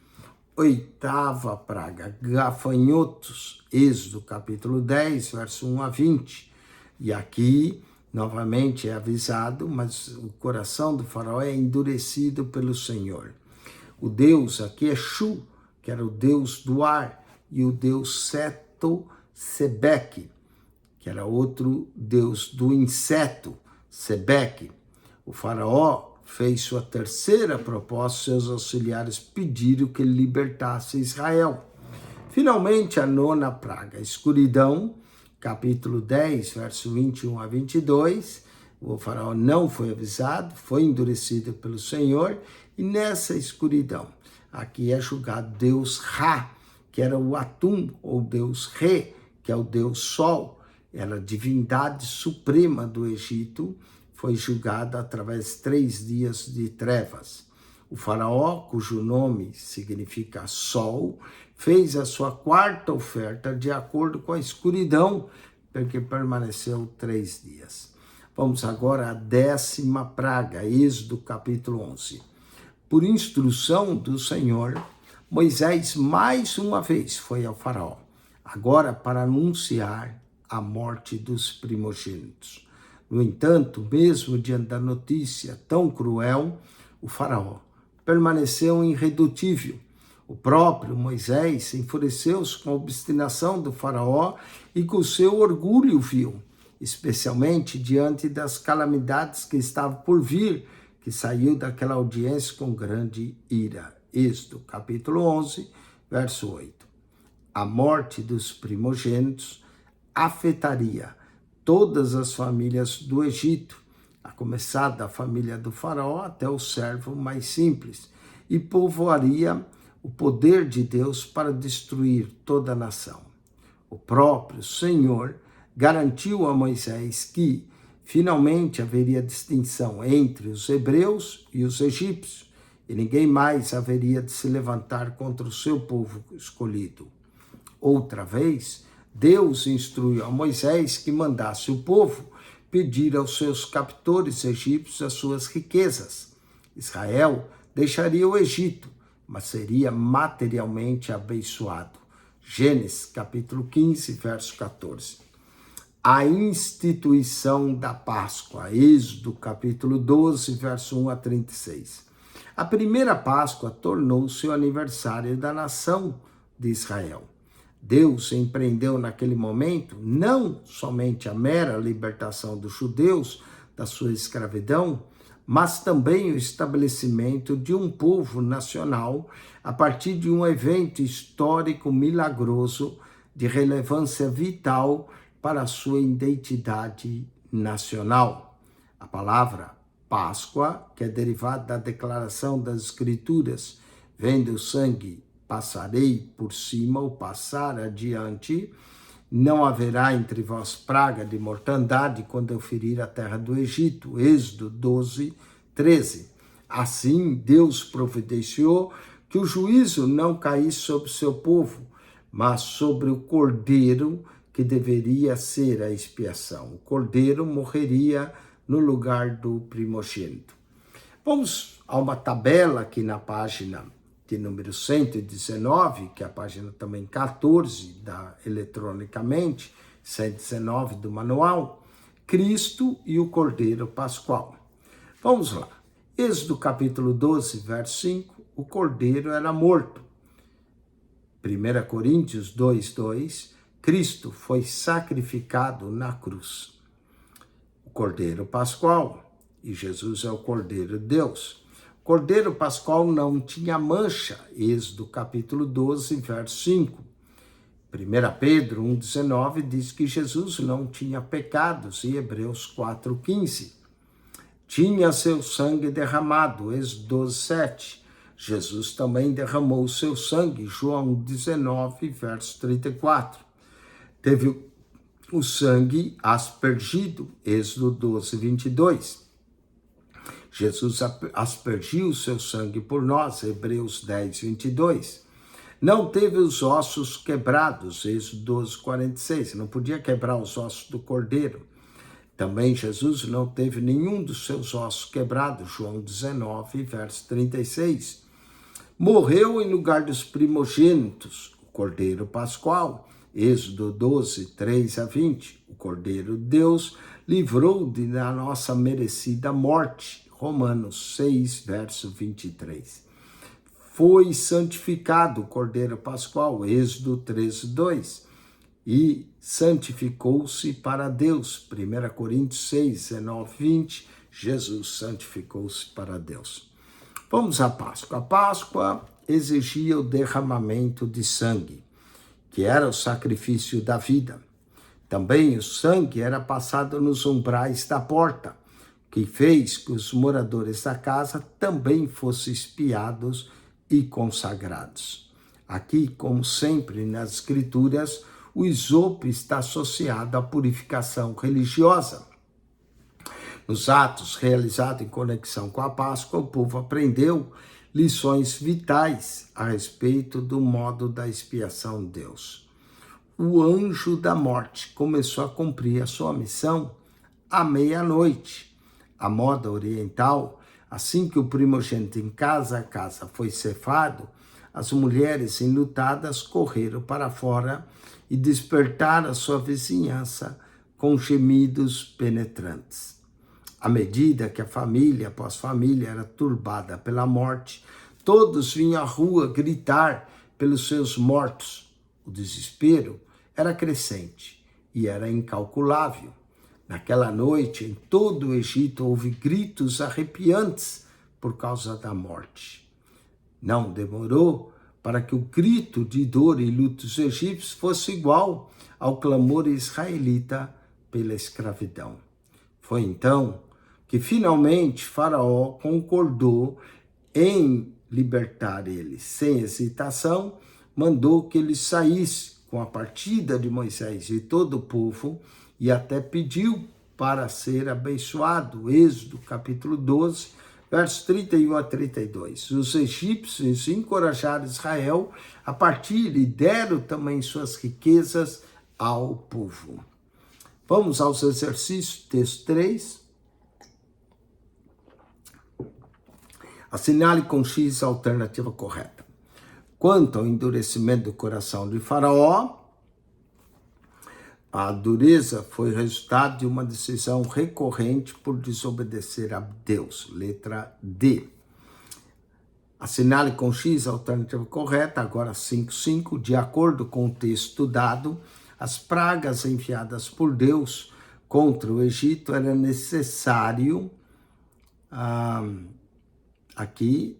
Oitava praga, gafanhotos, Êxodo capítulo 10, verso 1 a 20. E aqui, novamente, é avisado, mas o coração do faraó é endurecido pelo Senhor. O Deus aqui é Shu, que era o Deus do ar, e o Deus Seto Sebeque, que era outro Deus do inseto, Sebeque. O faraó fez sua terceira proposta, seus auxiliares pediram que ele libertasse Israel. Finalmente, a nona praga, escuridão, capítulo 10, verso 21 a 22. O faraó não foi avisado, foi endurecido pelo Senhor, e nessa escuridão, aqui é julgado Deus Ra, que era o Atum, ou Deus Re, que é o Deus Sol, era a divindade suprema do Egito. foi julgado através de 3 dias de trevas. O faraó, cujo nome significa sol, fez a sua 4ª oferta de acordo com a escuridão, porque permaneceu 3 dias. Vamos agora à 10ª praga, Êxodo capítulo 11. Por instrução do Senhor, Moisés mais uma vez foi ao faraó, agora para anunciar a morte dos primogênitos. No entanto, mesmo diante da notícia tão cruel, o faraó permaneceu irredutível. O próprio Moisés enfureceu-se com a obstinação do faraó e com seu orgulho vil, especialmente diante das calamidades que estavam por vir, que saiu daquela audiência com grande ira. Êxodo, capítulo 11, verso 8. A morte dos primogênitos afetaria todas as famílias do Egito, a começar da família do faraó até o servo mais simples, e povoaria o poder de Deus para destruir toda a nação. O próprio Senhor garantiu a Moisés que, finalmente, haveria distinção entre os hebreus e os egípcios, e ninguém mais haveria de se levantar contra o seu povo escolhido. Outra vez, Deus instruiu a Moisés que mandasse o povo pedir aos seus captores egípcios as suas riquezas. Israel deixaria o Egito, mas seria materialmente abençoado. Gênesis, capítulo 15, verso 14. A instituição da Páscoa, Êxodo, capítulo 12, verso 1 a 36. A primeira Páscoa tornou-se o aniversário da nação de Israel. Deus empreendeu naquele momento não somente a mera libertação dos judeus da sua escravidão, mas também o estabelecimento de um povo nacional a partir de um evento histórico milagroso de relevância vital para a sua identidade nacional. A palavra Páscoa, que é derivada da declaração das Escrituras, vendo o sangue, passarei por cima ou passar adiante, não haverá entre vós praga de mortandade quando eu ferir a terra do Egito. Êxodo 12, 13. Assim, Deus providenciou que o juízo não caísse sobre o seu povo, mas sobre o cordeiro que deveria ser a expiação. O cordeiro morreria no lugar do primogênito. Vamos a uma tabela aqui na página de número 119, que é a página também 14 da eletronicamente, 119 do manual, Cristo e o Cordeiro Pascual. Vamos lá. Êxodo capítulo 12, verso 5, o Cordeiro era morto. 1 Coríntios 2, 2, Cristo foi sacrificado na cruz. O Cordeiro Pascual, e Jesus é o Cordeiro de Deus. O Cordeiro Pascual não tinha mancha, Êxodo capítulo 12, verso 5. 1 Pedro 1,19 diz que Jesus não tinha pecados, e Hebreus 4,15. Tinha seu sangue derramado, Êxodo 12, 7. Jesus também derramou seu sangue, João 19, verso 34. Teve o sangue aspergido, Êxodo 12, 22. Jesus aspergiu o seu sangue por nós, Hebreus 10, 22. Não teve os ossos quebrados, Êxodo 12, 46. Não podia quebrar os ossos do cordeiro. Também Jesus não teve nenhum dos seus ossos quebrados, João 19, verso 36. Morreu em lugar dos primogênitos, o Cordeiro Pascual, Êxodo 12, 3 a 20. O Cordeiro de Deus livrou da nossa merecida morte, Romanos 6, verso 23. Foi santificado o Cordeiro Pascual, Êxodo 13, 2. E santificou-se para Deus, 1 Coríntios 6, 19, 20. Jesus santificou-se para Deus. Vamos à Páscoa. A Páscoa exigia o derramamento de sangue, que era o sacrifício da vida. Também o sangue era passado nos umbrais da porta, que fez que os moradores da casa também fossem espiados e consagrados. Aqui, como sempre nas Escrituras, o isopo está associado à purificação religiosa. Nos atos realizados em conexão com a Páscoa, o povo aprendeu lições vitais a respeito do modo da expiação de Deus. O anjo da morte começou a cumprir a sua missão à meia-noite. A moda oriental, assim que o primogênito em casa a casa foi cefado, as mulheres enlutadas correram para fora e despertaram a sua vizinhança com gemidos penetrantes. À medida que a família após família era turbada pela morte, todos vinham à rua gritar pelos seus mortos. O desespero era crescente e era incalculável. Naquela noite, em todo o Egito, houve gritos arrepiantes por causa da morte. Não demorou para que o grito de dor e luto dos egípcios fosse igual ao clamor israelita pela escravidão. Foi então que finalmente Faraó concordou em libertar eles. Sem hesitação, mandou que eles saíssem com a partida de Moisés e todo o povo e até pediu para ser abençoado. Êxodo capítulo 12, versos 31 a 32. Os egípcios encorajaram Israel a partir e deram também suas riquezas ao povo. Vamos aos exercícios, texto 3. Assinale com X a alternativa correta. Quanto ao endurecimento do coração de Faraó, a dureza foi resultado de uma decisão recorrente por desobedecer a Deus. Letra D. Assinale com X a alternativa correta, agora 5.5. De acordo com o texto estudado, as pragas enviadas por Deus contra o Egito era necessário... Aqui,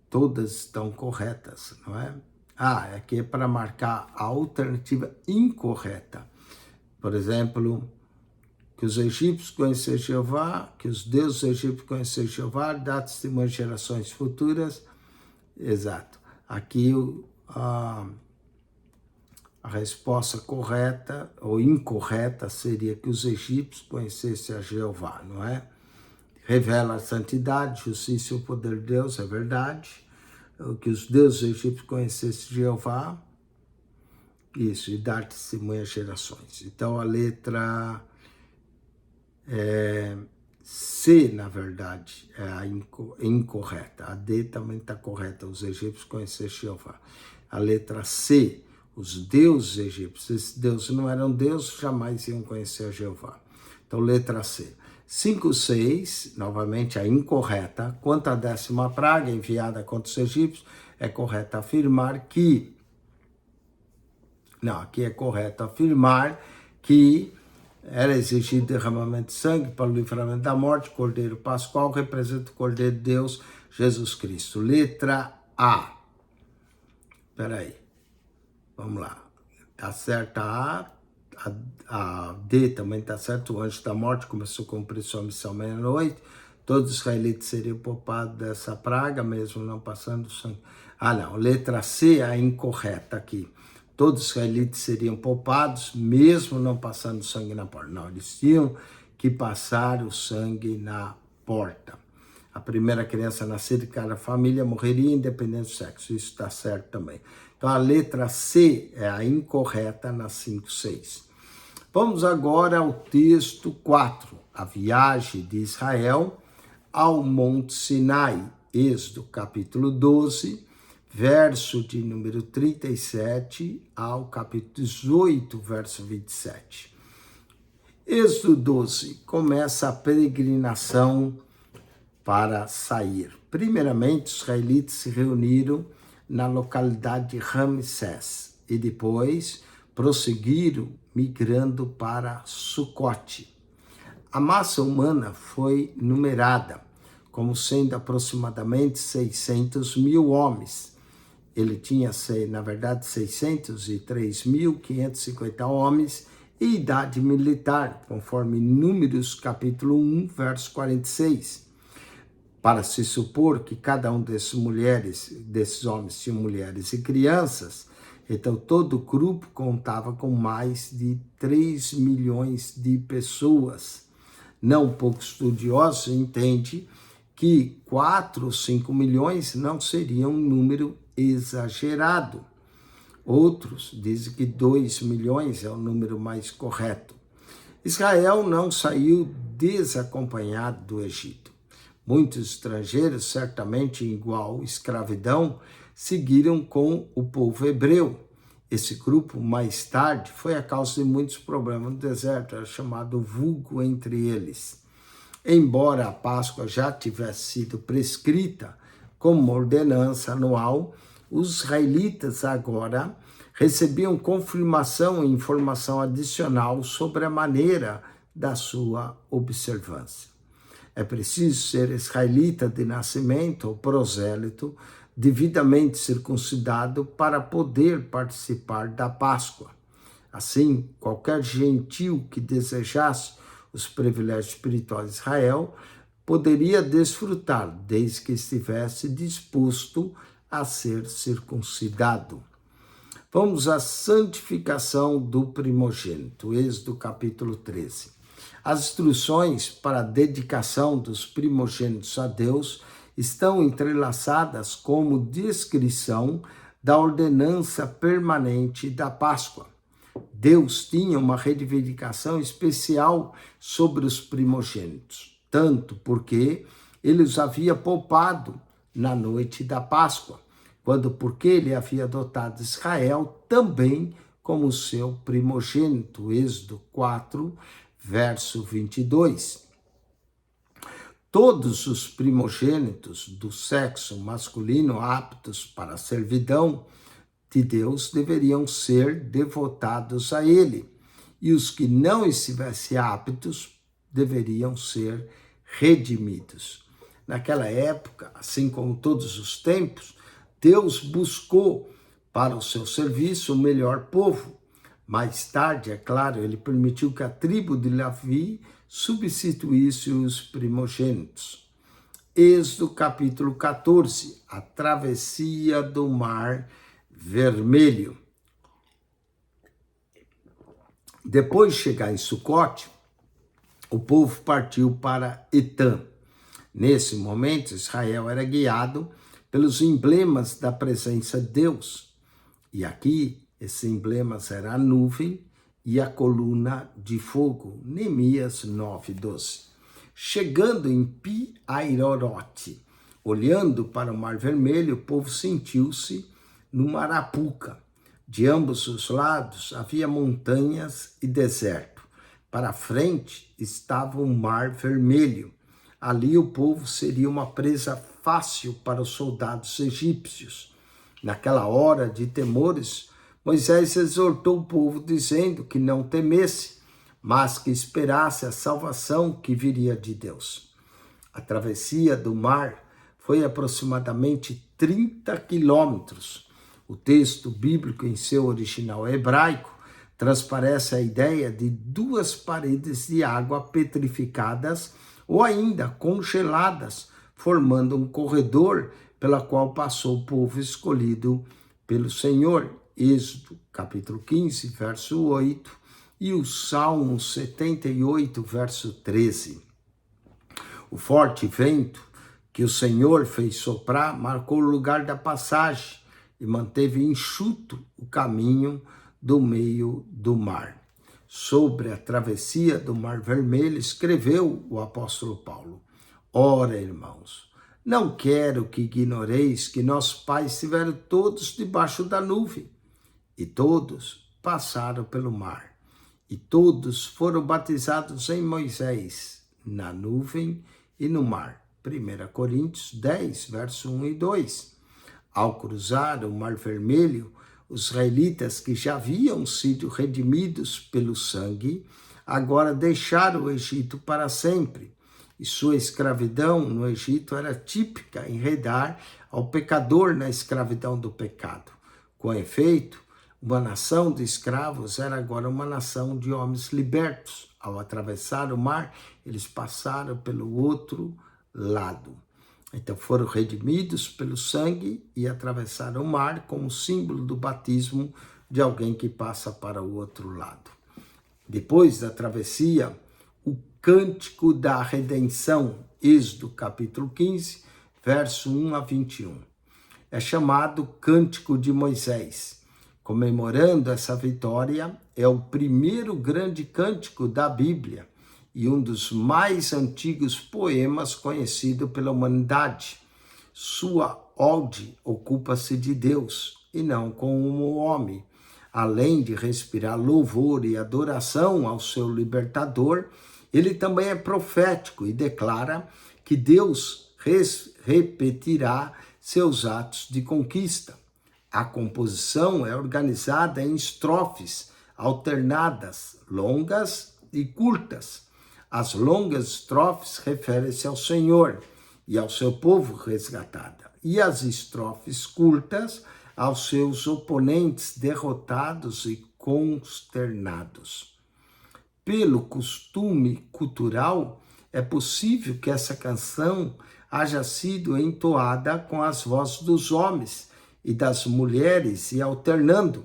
todas estão corretas, não é? Aqui é para marcar a alternativa incorreta. Por exemplo, que os egípcios conheceram Jeová, que os deuses egípcios conheceram Jeová, dá testemunho às gerações futuras. Exato. Aqui a resposta correta ou incorreta seria que os egípcios conhecessem a Jeová, não é? Revela a santidade, justiça e o poder de Deus, é verdade. Que os deuses egípcios conhecessem Jeová, isso, e dar testemunho às gerações. Então, a letra C, na verdade, é a incorreta. A D também está correta, os egípcios conheceram Jeová. A letra C, os deuses egípcios, esses deuses não eram deuses, jamais iam conhecer a Jeová. Então, letra C. 5.6, novamente a incorreta. Quanto à 10ª praga enviada contra os egípcios, é correto afirmar que... Não, aqui é correto afirmar que era exigido derramamento de sangue para o livramento da morte. O Cordeiro Pascual representa o Cordeiro de Deus, Jesus Cristo. Letra A. Espera aí. Vamos lá. Acerta a D também está certo, o anjo da morte começou a cumprir sua missão meia-noite, todos os israelitas seriam poupados dessa praga, mesmo não passando sangue. Não, letra C é a incorreta aqui. Todos os israelitas seriam poupados, mesmo não passando sangue na porta. Não, eles tinham que passar o sangue na porta. A primeira criança nascida de cada família morreria independente do sexo, isso está certo também. Então a letra C é a incorreta na 5.6. Vamos agora ao texto 4, a viagem de Israel ao Monte Sinai, Êxodo capítulo 12, verso de número 37 ao capítulo 18, verso 27. Êxodo 12, começa a peregrinação para sair. Primeiramente, os israelitas se reuniram na localidade de Ramsés e depois prosseguiram migrando para Sucote. A massa humana foi numerada como sendo aproximadamente 600 mil homens. Ele tinha, na verdade, 603.550 homens e idade militar, conforme Números capítulo 1, verso 46. Para se supor que cada um desses homens tinha mulheres e crianças, então todo o grupo contava com mais de 3 milhões de pessoas. não poucos estudiosos entendem que 4 ou 5 milhões não seria um número exagerado. Outros dizem que 2 milhões é o número mais correto. Israel não saiu desacompanhado do Egito. Muitos estrangeiros, certamente em igual escravidão, seguiram com o povo hebreu. Esse grupo, mais tarde, foi a causa de muitos problemas no deserto, era chamado vulgo entre eles. Embora a Páscoa já tivesse sido prescrita como ordenança anual, os israelitas agora recebiam confirmação e informação adicional sobre a maneira da sua observância. É preciso ser israelita de nascimento ou prosélito, devidamente circuncidado, para poder participar da Páscoa. Assim, qualquer gentil que desejasse os privilégios espirituais de Israel poderia desfrutar, desde que estivesse disposto a ser circuncidado. Vamos à santificação do primogênito, Êxodo capítulo 13. As instruções para a dedicação dos primogênitos a Deus estão entrelaçadas como descrição da ordenança permanente da Páscoa. Deus tinha uma reivindicação especial sobre os primogênitos, tanto porque ele os havia poupado na noite da Páscoa, quando porque ele havia adotado Israel também como seu primogênito, Êxodo 4, verso 22. Todos os primogênitos do sexo masculino aptos para a servidão de Deus deveriam ser devotados a ele, e os que não estivessem aptos deveriam ser redimidos. Naquela época, assim como todos os tempos, Deus buscou para o seu serviço o melhor povo. Mais tarde, é claro, ele permitiu que a tribo de Levi substituísse os primogênitos. Êxodo capítulo 14, a travessia do Mar Vermelho. Depois de chegar em Sucote, o povo partiu para Etã. Nesse momento, Israel era guiado pelos emblemas da presença de Deus. E aqui, esses emblemas eram a nuvem e a coluna de fogo. Neemias 9:12. Chegando em Pi-Hairorote, olhando para o Mar Vermelho, o povo sentiu-se numa arapuca. De ambos os lados havia montanhas e deserto. Para frente estava o Mar Vermelho. Ali o povo seria uma presa fácil para os soldados egípcios. Naquela hora de temores, Moisés exortou o povo dizendo que não temesse, mas que esperasse a salvação que viria de Deus. A travessia do mar foi aproximadamente 30 quilômetros. O texto bíblico em seu original hebraico transparece a ideia de 2 paredes de água petrificadas ou ainda congeladas, formando um corredor pela qual passou o povo escolhido pelo Senhor. Êxodo, capítulo 15, verso 8, e o Salmo 78, verso 13. O forte vento que o Senhor fez soprar marcou o lugar da passagem e manteve enxuto o caminho do meio do mar. Sobre a travessia do Mar Vermelho, escreveu o apóstolo Paulo: Ora, irmãos, não quero que ignoreis que nossos pais estiveram todos debaixo da nuvem, e todos passaram pelo mar, e todos foram batizados em Moisés, na nuvem e no mar. 1 Coríntios 10, verso 1 e 2. Ao cruzar o Mar Vermelho, os israelitas que já haviam sido redimidos pelo sangue, agora deixaram o Egito para sempre. E sua escravidão no Egito era típica em redar ao pecador na escravidão do pecado. Com efeito, uma nação de escravos era agora uma nação de homens libertos. Ao atravessar o mar, eles passaram pelo outro lado. Então foram redimidos pelo sangue e atravessaram o mar como símbolo do batismo de alguém que passa para o outro lado. Depois da travessia, o Cântico da Redenção, Êxodo capítulo 15, verso 1 a 21. É chamado Cântico de Moisés. Comemorando essa vitória, é o primeiro grande cântico da Bíblia e um dos mais antigos poemas conhecido pela humanidade. Sua ode ocupa-se de Deus e não com o homem. Além de respirar louvor e adoração ao seu libertador, ele também é profético e declara que Deus repetirá seus atos de conquista. A composição é organizada em estrofes alternadas, longas e curtas. As longas estrofes referem-se ao Senhor e ao seu povo resgatado, e as estrofes curtas aos seus oponentes derrotados e consternados. Pelo costume cultural, é possível que essa canção haja sido entoada com as vozes dos homens e das mulheres e alternando.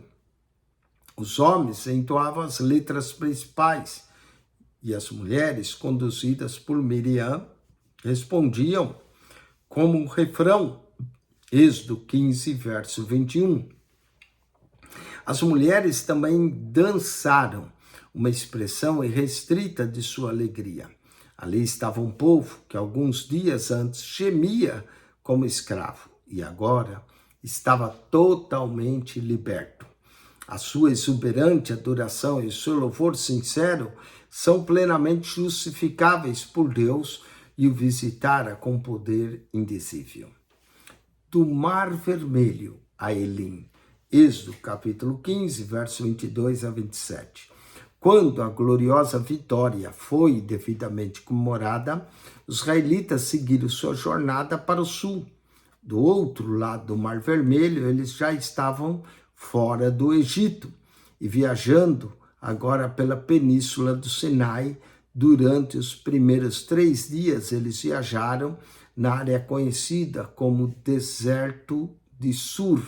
Os homens entoavam as letras principais e as mulheres, conduzidas por Miriam, respondiam como um refrão. Êxodo 15, verso 21. As mulheres também dançaram, uma expressão irrestrita de sua alegria. Ali estava um povo que alguns dias antes gemia como escravo e agora estava totalmente liberto. A sua exuberante adoração e o seu louvor sincero são plenamente justificáveis por Deus e o visitara com poder indizível. Do Mar Vermelho a Elim, Êxodo capítulo 15, verso 22 a 27. Quando a gloriosa vitória foi devidamente comemorada, os israelitas seguiram sua jornada para o sul. Do outro lado do Mar Vermelho, eles já estavam fora do Egito e viajando agora pela península do Sinai. Durante os primeiros 3 dias, eles viajaram na área conhecida como Deserto de Sur.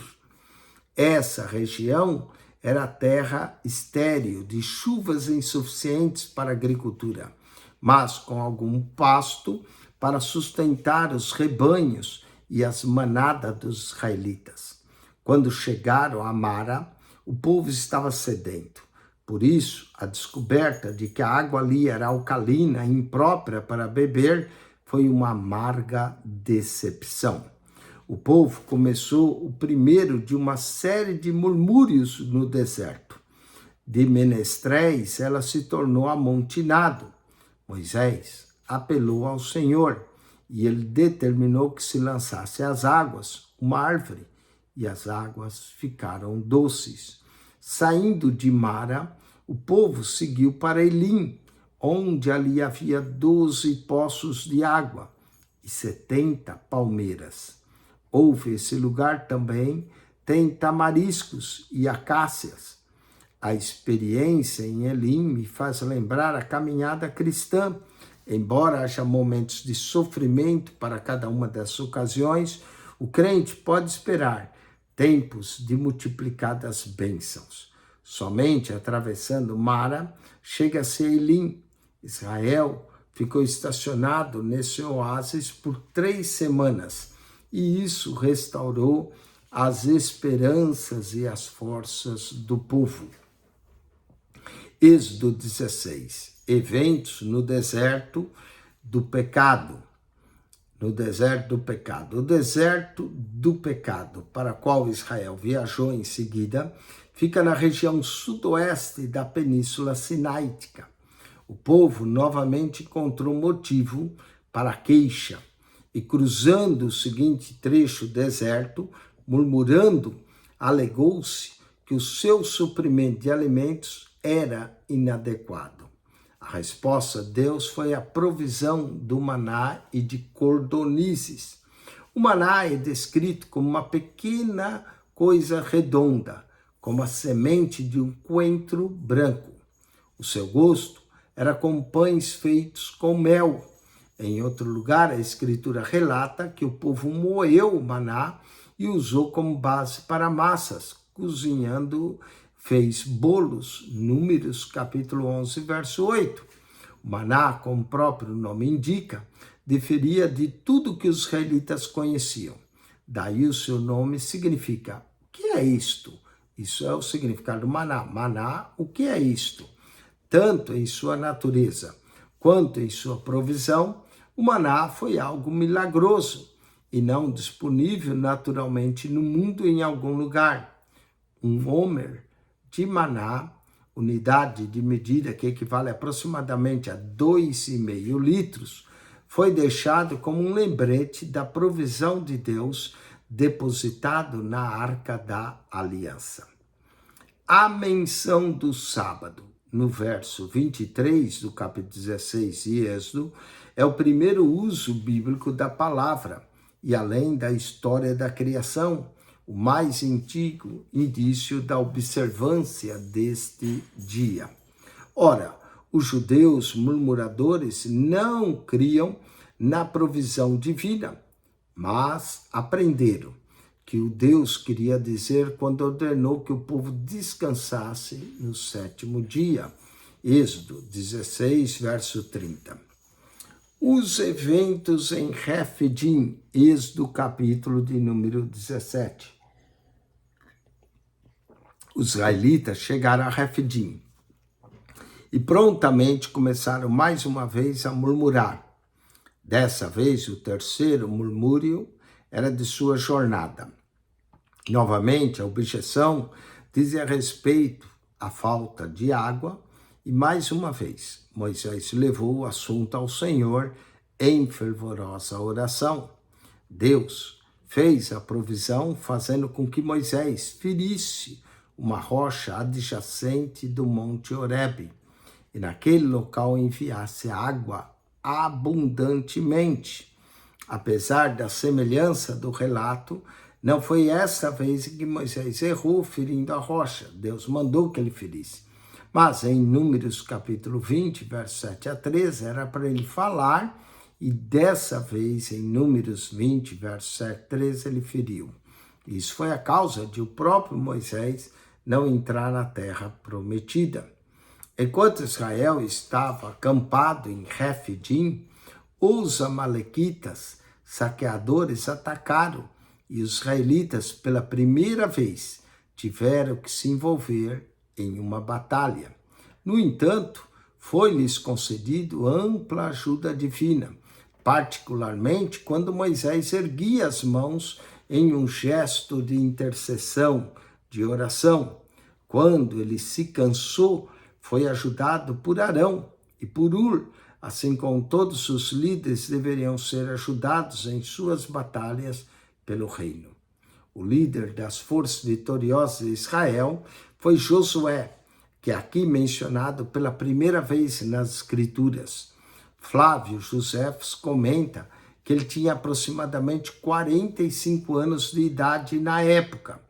Essa região era terra estéril, de chuvas insuficientes para a agricultura, mas com algum pasto para sustentar os rebanhos e as manadas dos israelitas. Quando chegaram a Mara, o povo estava sedento. Por isso, a descoberta de que a água ali era alcalina e imprópria para beber foi uma amarga decepção. O povo começou o primeiro de uma série de murmúrios no deserto. De menestréis, ela se tornou amontinado. Moisés apelou ao Senhor e ele determinou que se lançasse às águas uma árvore e as águas ficaram doces. Saindo de Mara, o povo seguiu para Elim, onde ali havia 12 poços de água e 70 palmeiras. Houve esse lugar também, tem tamariscos e acácias. A experiência em Elim me faz lembrar a caminhada cristã. Embora haja momentos de sofrimento para cada uma dessas ocasiões, o crente pode esperar tempos de multiplicadas bênçãos. Somente atravessando Mara, chega-se a Elim. Israel ficou estacionado nesse oásis por 3 semanas. E isso restaurou as esperanças e as forças do povo. Êxodo 16. Eventos no deserto do pecado. No deserto do pecado. O deserto do pecado, para o qual Israel viajou em seguida, fica na região sudoeste da Península Sinaítica. O povo novamente encontrou motivo para a queixa. E cruzando o seguinte trecho deserto, murmurando, alegou-se que o seu suprimento de alimentos era inadequado. A resposta de Deus foi a provisão do maná e de cordonizes. O maná é descrito como uma pequena coisa redonda, como a semente de um coentro branco. O seu gosto era como pães feitos com mel. Em outro lugar, a Escritura relata que o povo moeu o maná e usou como base para massas, cozinhando, fez bolos. Números, capítulo 11, verso 8. O maná, como o próprio nome indica, diferia de tudo que os israelitas conheciam. Daí o seu nome significa: o que é isto? Isso é o significado do maná. Maná, o que é isto? Tanto em sua natureza quanto em sua provisão, o maná foi algo milagroso e não disponível naturalmente no mundo em algum lugar. Um homer de maná, unidade de medida que equivale aproximadamente a 2,5 litros, foi deixado como um lembrete da provisão de Deus depositado na Arca da Aliança. A menção do sábado, no verso 23 do capítulo 16 de Êxodo, é o primeiro uso bíblico da palavra, e além da história da criação, o mais antigo indício da observância deste dia. Ora, os judeus murmuradores não criam na provisão divina, mas aprenderam que o Deus queria dizer quando ordenou que o povo descansasse no 7º dia. Êxodo 16, verso 30. Os eventos em Refidim, Êxodo capítulo de número 17. Os israelitas chegaram a Refidim e prontamente começaram mais uma vez a murmurar. Dessa vez, o terceiro murmúrio era de sua jornada. Novamente, a objeção dizia respeito à falta de água e, mais uma vez, Moisés levou o assunto ao Senhor em fervorosa oração. Deus fez a provisão fazendo com que Moisés ferisse uma rocha adjacente do Monte Horebe e naquele local enviasse água abundantemente. Apesar da semelhança do relato, não foi esta vez que Moisés errou ferindo a rocha. Deus mandou que ele ferisse. Mas em Números capítulo 20, verso 7 a 13, era para ele falar, e dessa vez, em Números 20, verso 7 a 13, ele feriu. Isso foi a causa de o próprio Moisés não entrar na terra prometida. Enquanto Israel estava acampado em Refidim, os amalequitas, saqueadores, atacaram e os israelitas, pela primeira vez, tiveram que se envolver em uma batalha. No entanto, foi-lhes concedido ampla ajuda divina, particularmente quando Moisés erguia as mãos em um gesto de intercessão, de oração. Quando ele se cansou, foi ajudado por Arão e por Hur, assim como todos os líderes deveriam ser ajudados em suas batalhas pelo reino. O líder das forças vitoriosas de Israel foi Josué, que é aqui mencionado pela primeira vez nas Escrituras. Flávio Josefos comenta que ele tinha aproximadamente 45 anos de idade na época.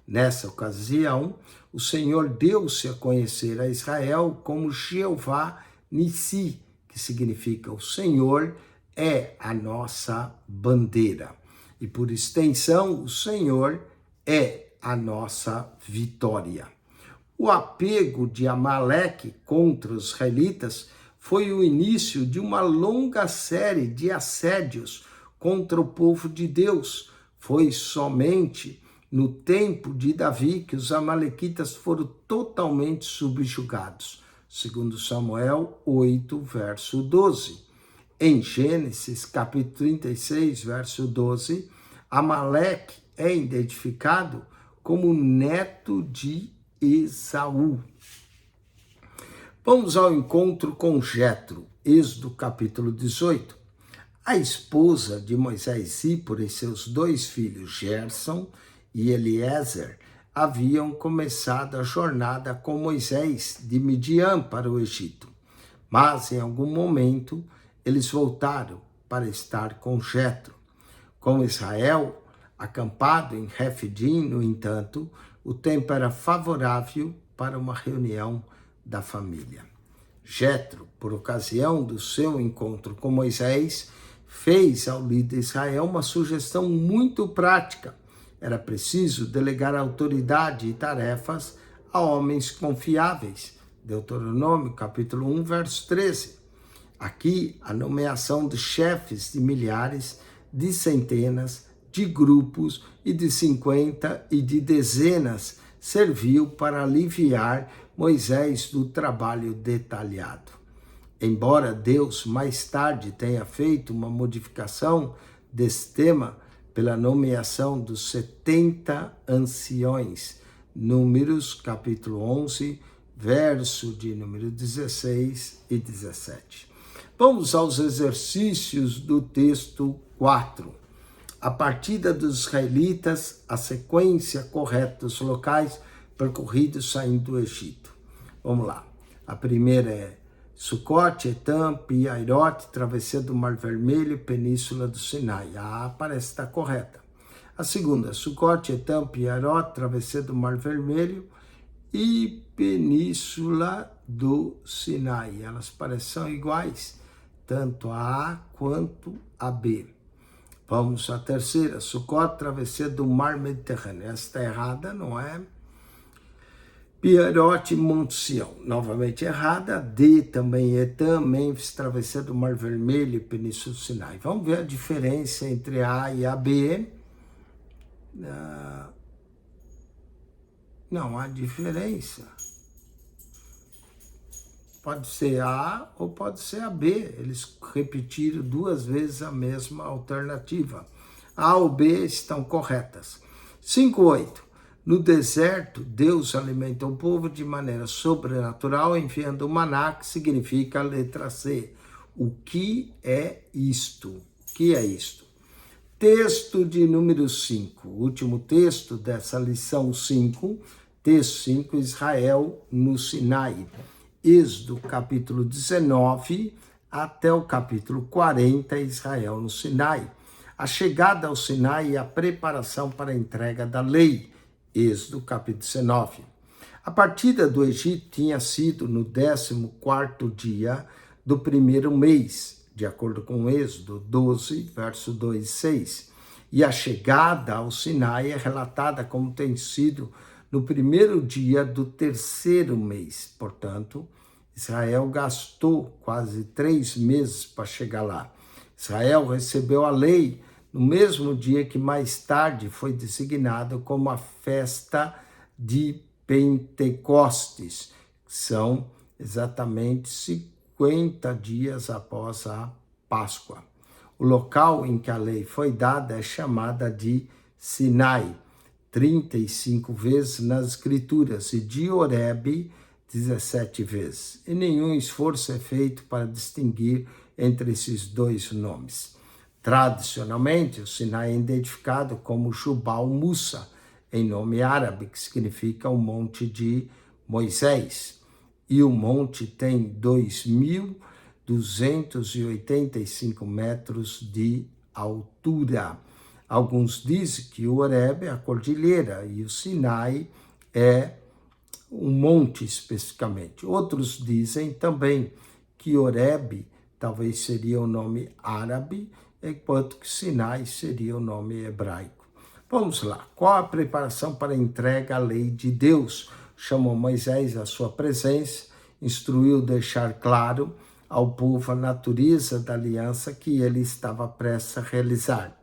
Nessa ocasião, o Senhor deu-se a conhecer a Israel como Jeová Nissi, que significa o Senhor é a nossa bandeira. E por extensão, o Senhor é a nossa vitória. O apego de Amaleque contra os israelitas foi o início de uma longa série de assédios contra o povo de Deus. Foi somente no tempo de Davi que os amalequitas foram totalmente subjugados, segundo Samuel 8, verso 12. Em Gênesis, capítulo 36, verso 12, Amaleque é identificado como neto de Esaú. Vamos ao encontro com Jetro, Êxodo capítulo 18. A esposa de Moisés, Zípora, e seus 2 filhos, Gerson e Eliezer, haviam começado a jornada com Moisés de Midian para o Egito. Mas, em algum momento, eles voltaram para estar com Jetro. Com Israel acampado em Refidim, no entanto, o tempo era favorável para uma reunião da família. Jetro, por ocasião do seu encontro com Moisés, fez ao líder de Israel uma sugestão muito prática. Era preciso delegar autoridade e tarefas a homens confiáveis. Deuteronômio, capítulo 1, verso 13. Aqui, a nomeação de chefes de milhares, de centenas, de grupos e de 50 e de dezenas serviu para aliviar Moisés do trabalho detalhado. Embora Deus mais tarde tenha feito uma modificação desse tema pela nomeação dos 70 anciões, Números capítulo 11, verso de número 16 e 17. Vamos aos exercícios do texto 4. A partida dos israelitas, a sequência correta dos locais percorridos saindo do Egito. Vamos lá. A primeira é Sucote, Etam, Pi-Hairote, travessia do Mar Vermelho, Península do Sinai. Parece estar correta. A segunda, Sucote, Etam, Pi-Hairote, travessia do Mar Vermelho e Península do Sinai. Elas parecem iguais, tanto a quanto a B. Vamos à terceira, Sucote, travessia do Mar Mediterrâneo. Essa está errada, não é? Pi-Hairote, Monte Sião, novamente errada. D também, Etam, Mênfis, travessia do Mar Vermelho e Península do Sinai. Vamos ver a diferença entre A e a B. Não há diferença. Pode ser A ou pode ser a B. Eles repetiram 2 vezes a mesma alternativa. A ou B estão corretas. 5.8. No deserto, Deus alimentou o povo de maneira sobrenatural, enviando o maná, que significa a letra C. O que é isto? O que é isto? Texto de número 5, último texto dessa lição 5, texto 5, Israel no Sinai. Êxodo capítulo 19 até o capítulo 40, Israel no Sinai. A chegada ao Sinai e a preparação para a entrega da lei. Êxodo capítulo 19. A partida do Egito tinha sido no 14º dia do primeiro mês, de acordo com Êxodo 12, verso 2 e 6. E a chegada ao Sinai é relatada como tem sido no primeiro dia do 3º mês. Portanto, Israel gastou quase 3 meses para chegar lá. Israel recebeu a lei no mesmo dia que mais tarde foi designado como a festa de Pentecostes, que são exatamente 50 dias após a Páscoa. O local em que a lei foi dada é chamada de Sinai, 35 vezes nas Escrituras, e de Horebe, 17 vezes. E nenhum esforço é feito para distinguir entre esses 2 nomes. Tradicionalmente, o Sinai é identificado como Jubal Musa, em nome árabe, que significa o Monte de Moisés. E o monte tem 2.285 metros de altura. Alguns dizem que o Horebe é a cordilheira e o Sinai é um monte especificamente. Outros dizem também que Horebe talvez seria o nome árabe, enquanto que Sinai seria o nome hebraico. Vamos lá. Qual a preparação para a entrega à lei de Deus? Chamou Moisés à sua presença, instruiu deixar claro ao povo a natureza da aliança que ele estava prestes a realizar.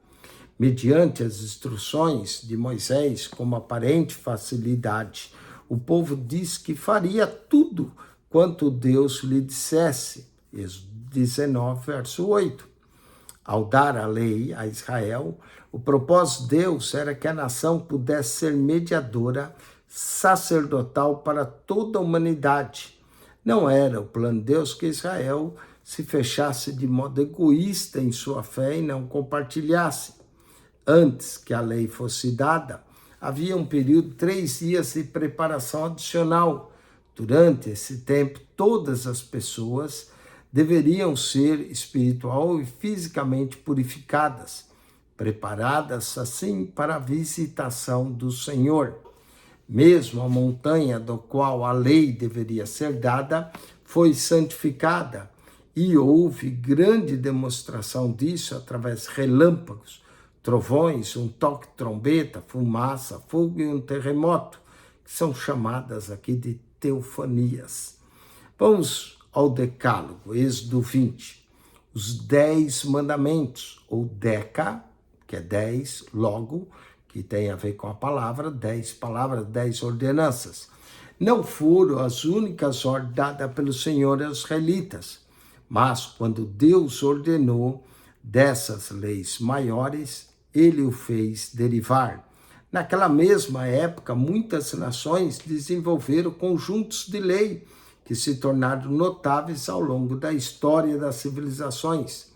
Mediante as instruções de Moisés, com aparente facilidade, o povo disse que faria tudo quanto Deus lhe dissesse. Êxodo 19, verso 8. Ao dar a lei a Israel, o propósito de Deus era que a nação pudesse ser mediadora sacerdotal para toda a humanidade. Não era o plano de Deus que Israel se fechasse de modo egoísta em sua fé e não compartilhasse. Antes que a lei fosse dada, havia um período de 3 dias de preparação adicional. Durante esse tempo, todas as pessoas deveriam ser espiritual e fisicamente purificadas, preparadas assim para a visitação do Senhor. Mesmo a montanha do qual a lei deveria ser dada foi santificada, e houve grande demonstração disso através de relâmpagos, trovões, um toque de trombeta, fumaça, fogo e um terremoto, que são chamadas aqui de teofanias. Vamos ao Decálogo, Êxodo 20, os 10 mandamentos, ou Deca, que é 10, logo, que tem a ver com a palavra, 10 palavras, 10 ordenanças. Não foram as únicas ordens dadas pelo Senhor aos israelitas, mas quando Deus ordenou dessas leis maiores, ele o fez derivar. Naquela mesma época, muitas nações desenvolveram conjuntos de lei que se tornaram notáveis ao longo da história das civilizações.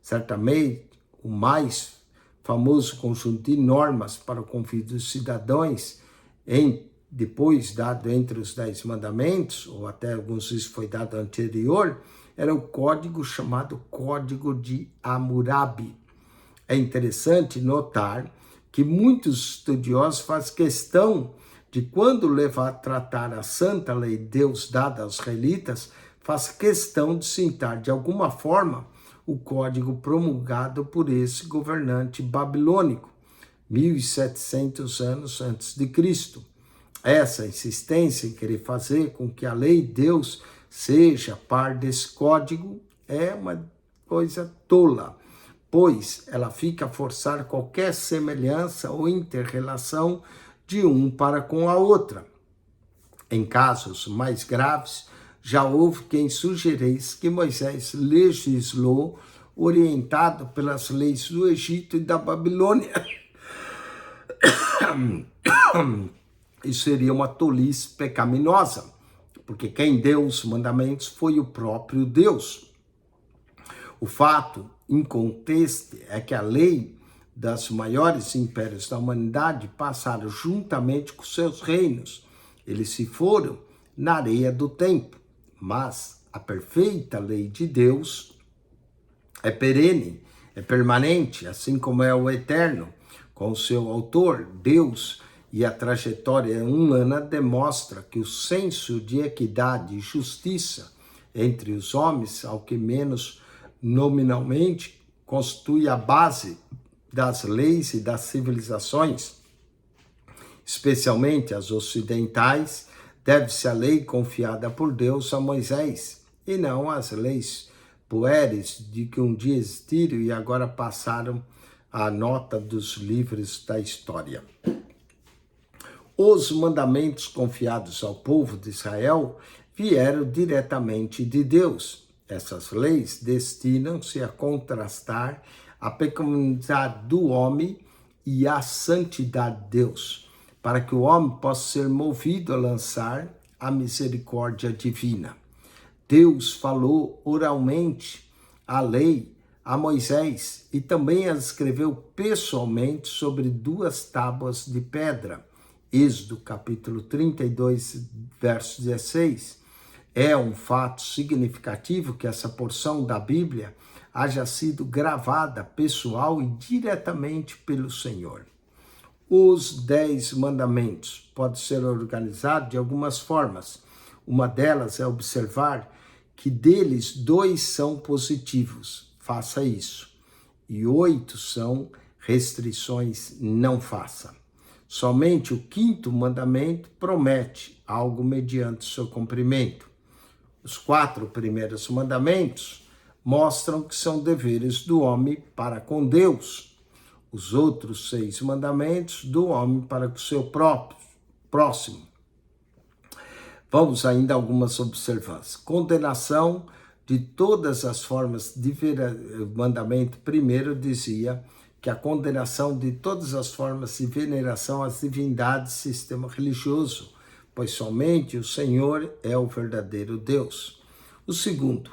Certamente, o mais famoso conjunto de normas para o convívio dos cidadãos, depois dado entre os 10 mandamentos, ou até alguns isso foi dado anterior, era o código chamado Código de Hammurabi. É interessante notar que muitos estudiosos fazem questão de quando levar a tratar a santa lei de Deus dada aos israelitas, faz questão de citar de alguma forma o código promulgado por esse governante babilônico, 1700 anos antes de Cristo. Essa insistência em querer fazer com que a lei de Deus seja par desse código é uma coisa tola, pois ela fica a forçar qualquer semelhança ou inter-relação de um para com a outra. Em casos mais graves, já houve quem sugerisse que Moisés legislou orientado pelas leis do Egito e da Babilônia. Isso seria uma tolice pecaminosa, porque quem deu os mandamentos foi o próprio Deus. O fato inconteste é que a lei dos maiores impérios da humanidade passaram juntamente com seus reinos. Eles se foram na areia do tempo, mas a perfeita lei de Deus é perene, é permanente, assim como é o eterno, com o seu autor, Deus, e a trajetória humana demonstra que o senso de equidade e justiça entre os homens, ao que menos nominalmente, constitui a base das leis e das civilizações, especialmente as ocidentais, deve-se à lei confiada por Deus a Moisés, e não às leis puéreis de que um dia existiram e agora passaram à nota dos livros da história. Os mandamentos confiados ao povo de Israel vieram diretamente de Deus. Essas leis destinam-se a contrastar a pecaminosidade do homem e a santidade de Deus, para que o homem possa ser movido a lançar a misericórdia divina. Deus falou oralmente a lei a Moisés e também a escreveu pessoalmente sobre 2 tábuas de pedra. Êxodo capítulo 32, verso 16. É um fato significativo que essa porção da Bíblia haja sido gravada pessoal e diretamente pelo Senhor. Os 10 mandamentos podem ser organizados de algumas formas. Uma delas é observar que deles 2 são positivos, faça isso, e 8 são restrições, não faça. Somente o 5º mandamento promete algo mediante seu cumprimento. Os 4 primeiros mandamentos mostram que são deveres do homem para com Deus. Os outros 6 mandamentos do homem para com o seu próximo. Vamos ainda a algumas observâncias. Condenação de todas as formas de mandamento. Primeiro dizia que a condenação de todas as formas de veneração às divindades do sistema religioso, pois somente o Senhor é o verdadeiro Deus. O segundo,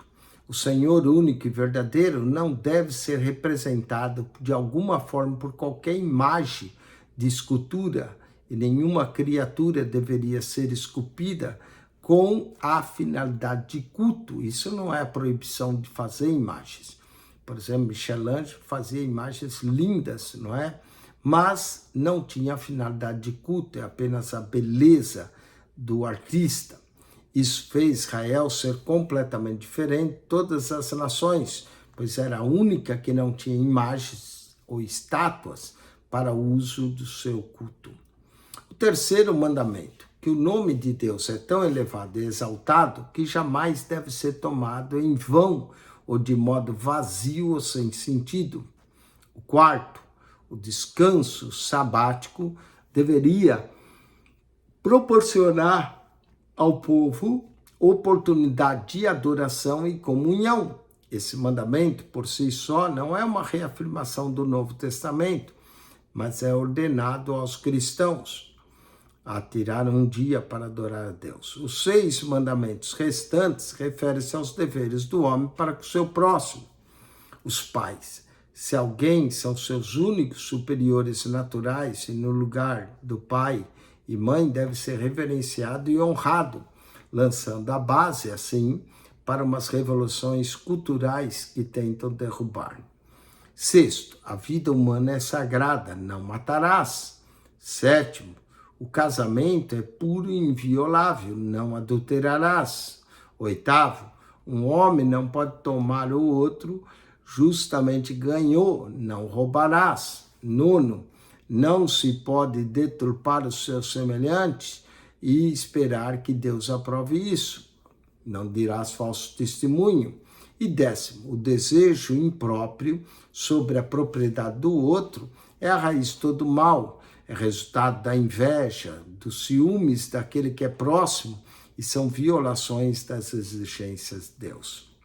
o Senhor único e verdadeiro não deve ser representado de alguma forma por qualquer imagem de escultura, e nenhuma criatura deveria ser esculpida com a finalidade de culto. Isso não é a proibição de fazer imagens. Por exemplo, Michelangelo fazia imagens lindas, não é? Mas não tinha a finalidade de culto, é apenas a beleza do artista. Isso fez Israel ser completamente diferente de todas as nações, pois era a única que não tinha imagens ou estátuas para o uso do seu culto. O terceiro mandamento, que o nome de Deus é tão elevado e exaltado que jamais deve ser tomado em vão ou de modo vazio ou sem sentido. O quarto, o descanso sabático deveria proporcionar ao povo oportunidade de adoração e comunhão. Esse mandamento, por si só, não é uma reafirmação do Novo Testamento, mas é ordenado aos cristãos a tirar um dia para adorar a Deus. Os 6 mandamentos restantes referem-se aos deveres do homem para com o seu próximo. Os pais, se alguém são seus únicos superiores naturais e no lugar do pai e mãe deve ser reverenciado e honrado, lançando a base, assim, para umas revoluções culturais que tentam derrubar. Sexto, a vida humana é sagrada, não matarás. Sétimo, o casamento é puro e inviolável, não adulterarás. Oitavo, um homem não pode tomar o outro, justamente ganhou, não roubarás. Nono, não se pode deturpar os seus semelhantes e esperar que Deus aprove isso. Não dirás falso testemunho. E 10º, o desejo impróprio sobre a propriedade do outro é a raiz de todo mal, é resultado da inveja, dos ciúmes daquele que é próximo e são violações das exigências de Deus.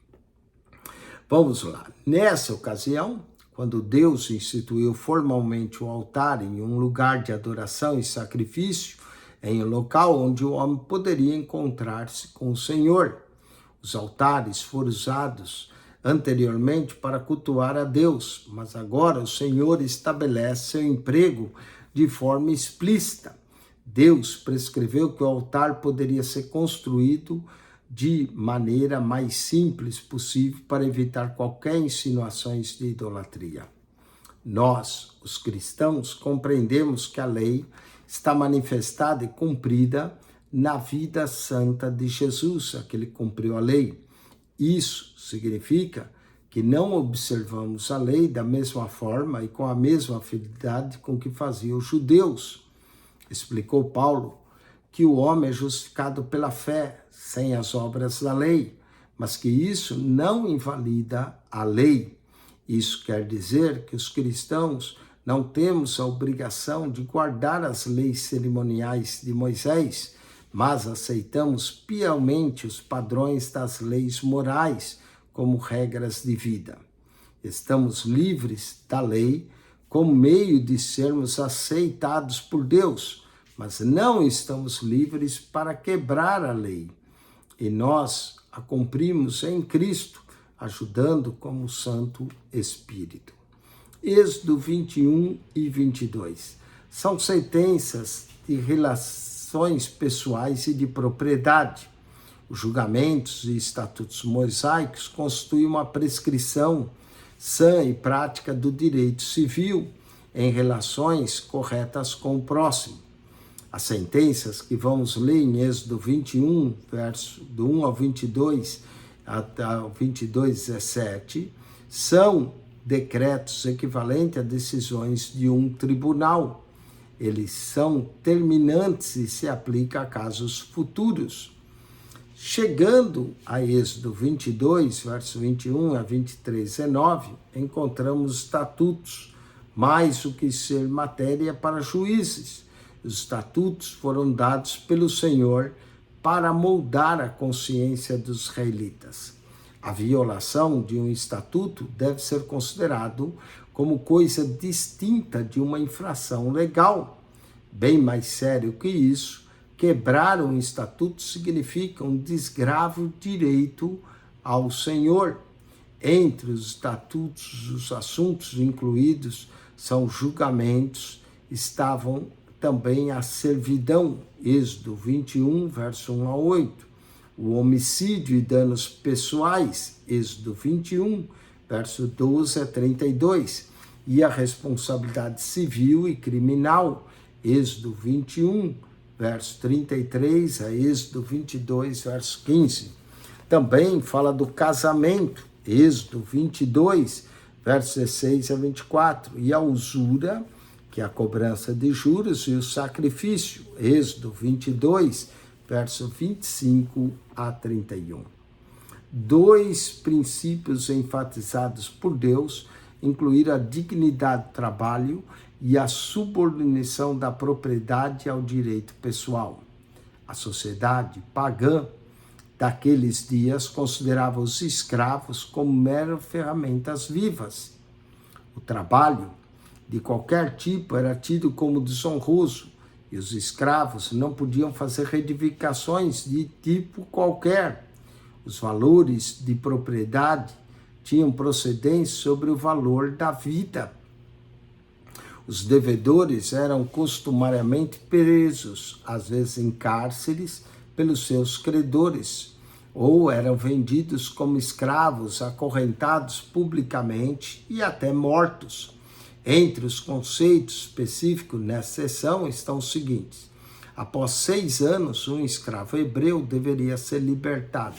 Vamos lá. Nessa ocasião, quando Deus instituiu formalmente o altar em um lugar de adoração e sacrifício, em um local onde o homem poderia encontrar-se com o Senhor. Os altares foram usados anteriormente para cultuar a Deus, mas agora o Senhor estabelece seu emprego de forma explícita. Deus prescreveu que o altar poderia ser construído de maneira mais simples possível para evitar qualquer insinuações de idolatria. Nós, os cristãos, compreendemos que a lei está manifestada e cumprida na vida santa de Jesus, aquele que cumpriu a lei. Isso significa que não observamos a lei da mesma forma e com a mesma fidelidade com que faziam os judeus. Explicou Paulo que o homem é justificado pela fé, sem as obras da lei, mas que isso não invalida a lei. Isso quer dizer que os cristãos não temos a obrigação de guardar as leis cerimoniais de Moisés, mas aceitamos piamente os padrões das leis morais como regras de vida. Estamos livres da lei como meio de sermos aceitados por Deus, mas não estamos livres para quebrar a lei. E nós a cumprimos em Cristo, ajudando como Santo Espírito. Êxodo 21 e 22. São sentenças de relações pessoais e de propriedade. Os julgamentos e estatutos mosaicos constituem uma prescrição sã e prática do direito civil em relações corretas com o próximo. As sentenças que vamos ler em Êxodo 21, verso do 1 ao 22, até o 22, 17, são decretos equivalentes a decisões de um tribunal. Eles são terminantes e se aplicam a casos futuros. Chegando a Êxodo 22, verso 21 a 23, 19, encontramos estatutos, mais do que ser matéria para juízes. Os estatutos foram dados pelo Senhor para moldar a consciência dos israelitas. A violação de um estatuto deve ser considerado como coisa distinta de uma infração legal. Bem mais sério que isso, quebrar um estatuto significa um desgrave direito ao Senhor. Entre os estatutos, os assuntos incluídos são julgamentos, estavam também a servidão, Êxodo 21, verso 1 a 8. O homicídio e danos pessoais, Êxodo 21, verso 12 a 32. E a responsabilidade civil e criminal, Êxodo 21, verso 33 a Êxodo 22, verso 15. Também fala do casamento, Êxodo 22, verso 16 a 24. E a usura, que é a cobrança de juros e o sacrifício. Êxodo 22, verso 25 a 31. Dois princípios enfatizados por Deus incluíram a dignidade do trabalho e a subordinação da propriedade ao direito pessoal. A sociedade pagã daqueles dias considerava os escravos como meras ferramentas vivas. O trabalho de qualquer tipo era tido como desonroso e os escravos não podiam fazer reivindicações de tipo qualquer. Os valores de propriedade tinham procedência sobre o valor da vida. Os devedores eram costumariamente presos, às vezes em cárceres, pelos seus credores, ou eram vendidos como escravos, acorrentados publicamente e até mortos. Entre os conceitos específicos nessa seção estão os seguintes: após 6 anos, um escravo hebreu deveria ser libertado.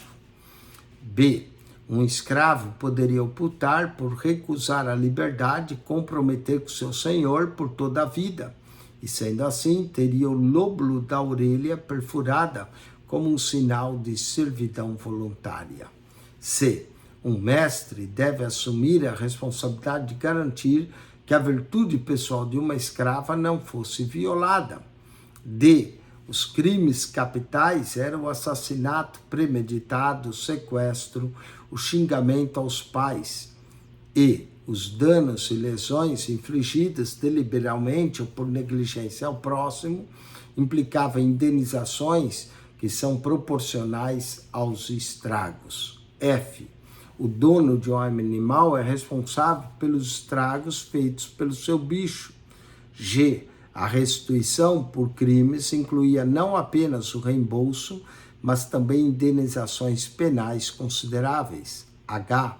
B. Um escravo poderia optar por recusar a liberdade e comprometer com seu senhor por toda a vida, e sendo assim, teria o lóbulo da orelha perfurada como um sinal de servidão voluntária. C. Um mestre deve assumir a responsabilidade de garantir que a virtude pessoal de uma escrava não fosse violada. D. Os crimes capitais eram o assassinato premeditado, o sequestro, o xingamento aos pais. E os danos e lesões infligidas deliberadamente ou por negligência ao próximo implicavam indenizações que são proporcionais aos estragos. F. O dono de um animal é responsável pelos estragos feitos pelo seu bicho. G. A restituição por crimes incluía não apenas o reembolso, mas também indenizações penais consideráveis. H.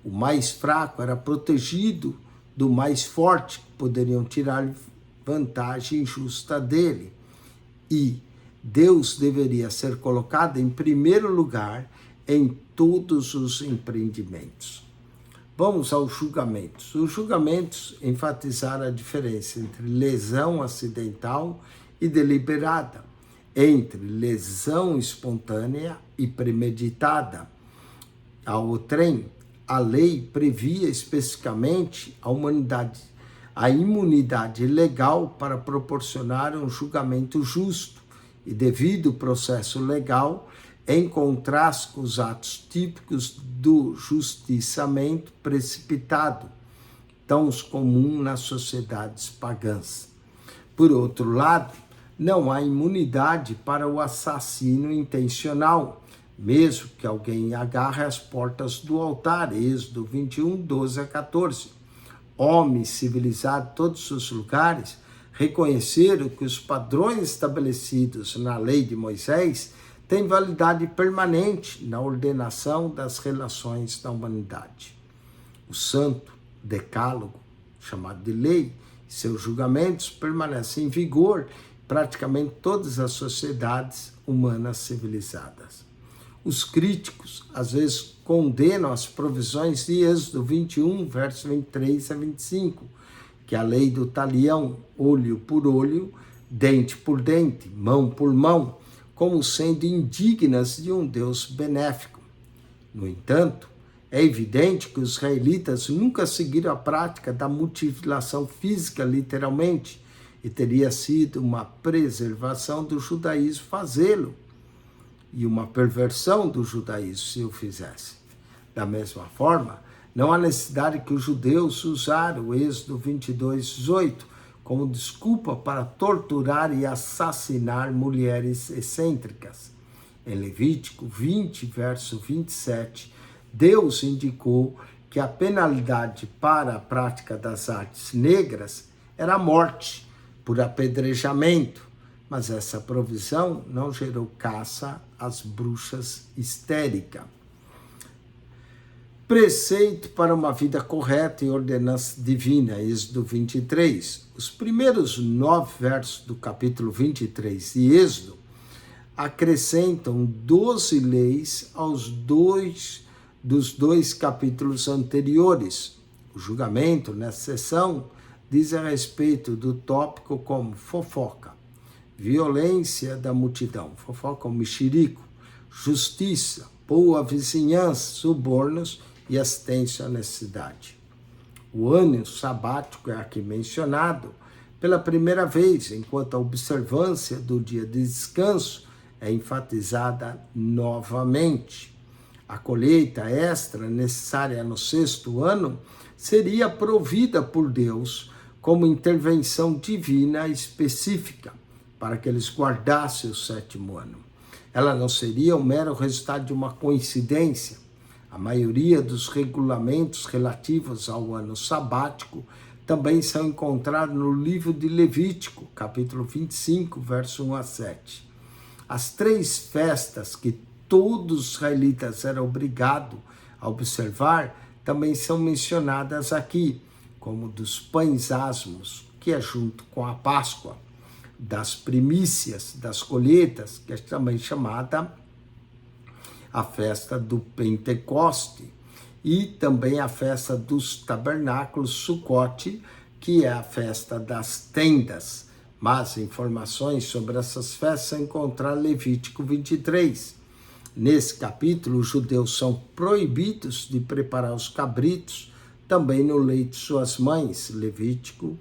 O mais fraco era protegido do mais forte, que poderiam tirar vantagem injusta dele. I. Deus deveria ser colocado em primeiro lugar em todos os empreendimentos. Vamos aos julgamentos. Os julgamentos enfatizaram a diferença entre lesão acidental e deliberada, entre lesão espontânea e premeditada. Ao trem, a lei previa especificamente a imunidade legal para proporcionar um julgamento justo e devido processo legal, em contraste com os atos típicos do justiçamento precipitado, tão comum nas sociedades pagãs. Por outro lado, não há imunidade para o assassino intencional, mesmo que alguém agarre as portas do altar, Êxodo 21, 12 a 14. Homens civilizados em todos os lugares reconheceram que os padrões estabelecidos na lei de Moisés têm validade permanente na ordenação das relações da humanidade. O Santo Decálogo, chamado de lei, e seus julgamentos permanecem em vigor em praticamente todas as sociedades humanas civilizadas. Os críticos, às vezes, condenam as provisões de Êxodo 21, versos 23 a 25, que é a lei do talião, olho por olho, dente por dente, mão por mão, como sendo indignas de um Deus benéfico. No entanto, é evidente que os israelitas nunca seguiram a prática da mutilação física literalmente, e teria sido uma preservação do judaísmo fazê-lo, e uma perversão do judaísmo se o fizesse. Da mesma forma, não há necessidade que os judeus usaram o Êxodo 22, 18, como desculpa para torturar e assassinar mulheres excêntricas. Em Levítico 20, verso 27, Deus indicou que a penalidade para a prática das artes negras era a morte por apedrejamento, mas essa provisão não gerou caça às bruxas histéricas. Preceito para uma vida correta e ordenança divina, Êxodo 23. Os primeiros 9 versos do capítulo 23 de Êxodo acrescentam 12 leis aos dos dois capítulos anteriores. O julgamento nessa seção diz a respeito do tópico como fofoca, violência da multidão, fofoca, mexerico, justiça, boa vizinhança, subornos e assistência à necessidade. O ano sabático é aqui mencionado pela primeira vez, enquanto a observância do dia de descanso é enfatizada novamente. A colheita extra necessária no 6º ano seria provida por Deus como intervenção divina específica para que eles guardassem o 7º ano. Ela não seria um mero resultado de uma coincidência. A maioria dos regulamentos relativos ao ano sabático também são encontrados no livro de Levítico, capítulo 25, verso 1 a 7. As 3 festas que todos os israelitas eram obrigados a observar também são mencionadas aqui, como dos pães asmos, que é junto com a Páscoa, das primícias, das colheitas, que é também chamada a festa do Pentecoste, e também a festa dos tabernáculos, Sucote, que é a festa das tendas. Mas informações sobre essas festas são encontradas em Levítico 23. Nesse capítulo, os judeus são proibidos de preparar os cabritos, também no leite de suas mães, Levítico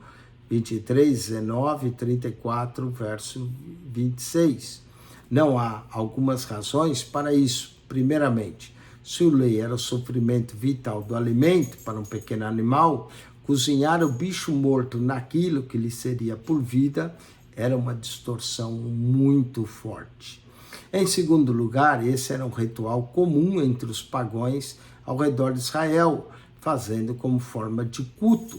23, 19, 34, verso 26. Não há algumas razões para isso. Primeiramente, se o leite era o sofrimento vital do alimento para um pequeno animal, cozinhar o bicho morto naquilo que lhe seria por vida era uma distorção muito forte. Em segundo lugar, esse era um ritual comum entre os pagãos ao redor de Israel, fazendo como forma de culto.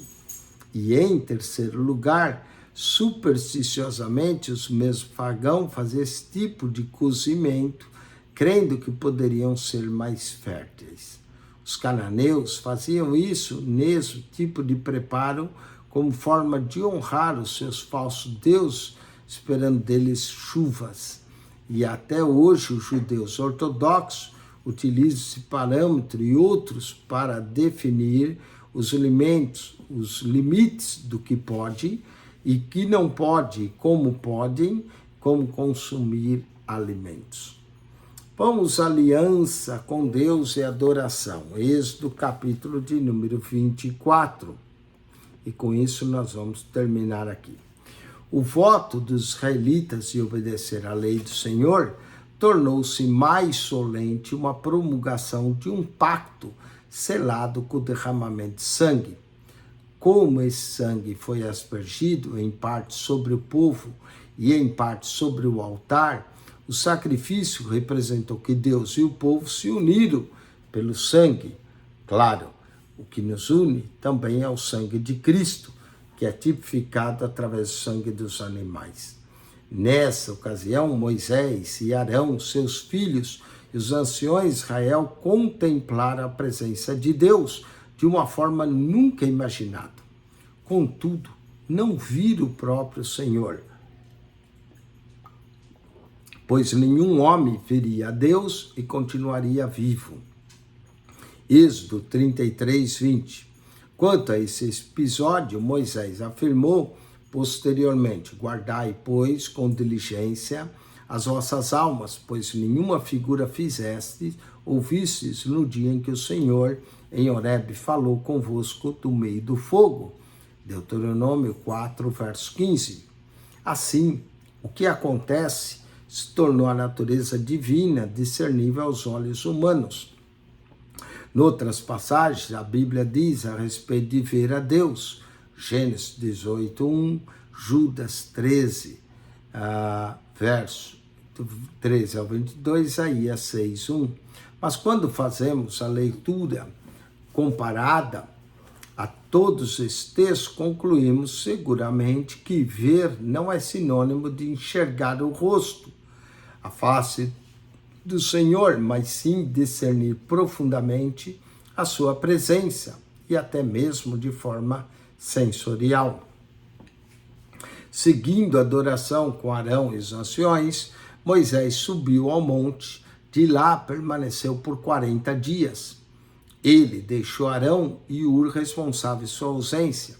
E em terceiro lugar, supersticiosamente, os mesmos pagãos faziam esse tipo de cozimento, crendo que poderiam ser mais férteis. Os cananeus faziam isso nesse tipo de preparo como forma de honrar os seus falsos deuses, esperando deles chuvas. E até hoje os judeus ortodoxos utilizam esse parâmetro e outros para definir os alimentos, os limites do que pode e que não pode, como podem, como consumir alimentos. Vamos à aliança com Deus e adoração. Êxodo capítulo de número 24. E com isso nós vamos terminar aqui. O voto dos israelitas de obedecer à lei do Senhor tornou-se mais solene uma promulgação de um pacto selado com o derramamento de sangue. Como esse sangue foi aspergido em parte sobre o povo e em parte sobre o altar, o sacrifício representou que Deus e o povo se uniram pelo sangue. Claro, o que nos une também é o sangue de Cristo, que é tipificado através do sangue dos animais. Nessa ocasião, Moisés e Arão, seus filhos e os anciões de Israel contemplaram a presença de Deus de uma forma nunca imaginada. Contudo, não viram o próprio Senhor, pois nenhum homem veria a Deus e continuaria vivo. Êxodo 33, 20. Quanto a esse episódio, Moisés afirmou posteriormente: guardai, pois, com diligência as vossas almas, pois nenhuma figura fizestes ou vistes no dia em que o Senhor em Horebe falou convosco do meio do fogo. Deuteronômio 4, verso 15. Assim, o que acontece se tornou a natureza divina discernível aos olhos humanos. Noutras passagens, a Bíblia diz a respeito de ver a Deus. Gênesis 18, 1, Judas 13, verso 13 ao 22, Isaías 6, 1. Mas quando fazemos a leitura comparada a todos esses textos, concluímos seguramente que ver não é sinônimo de enxergar o rosto, a face do Senhor, mas sim discernir profundamente a sua presença e até mesmo de forma sensorial. Seguindo a adoração com Arão e os anciões, Moisés subiu ao monte, de lá permaneceu por 40 dias. Ele deixou Arão e Hur responsáveis por sua ausência.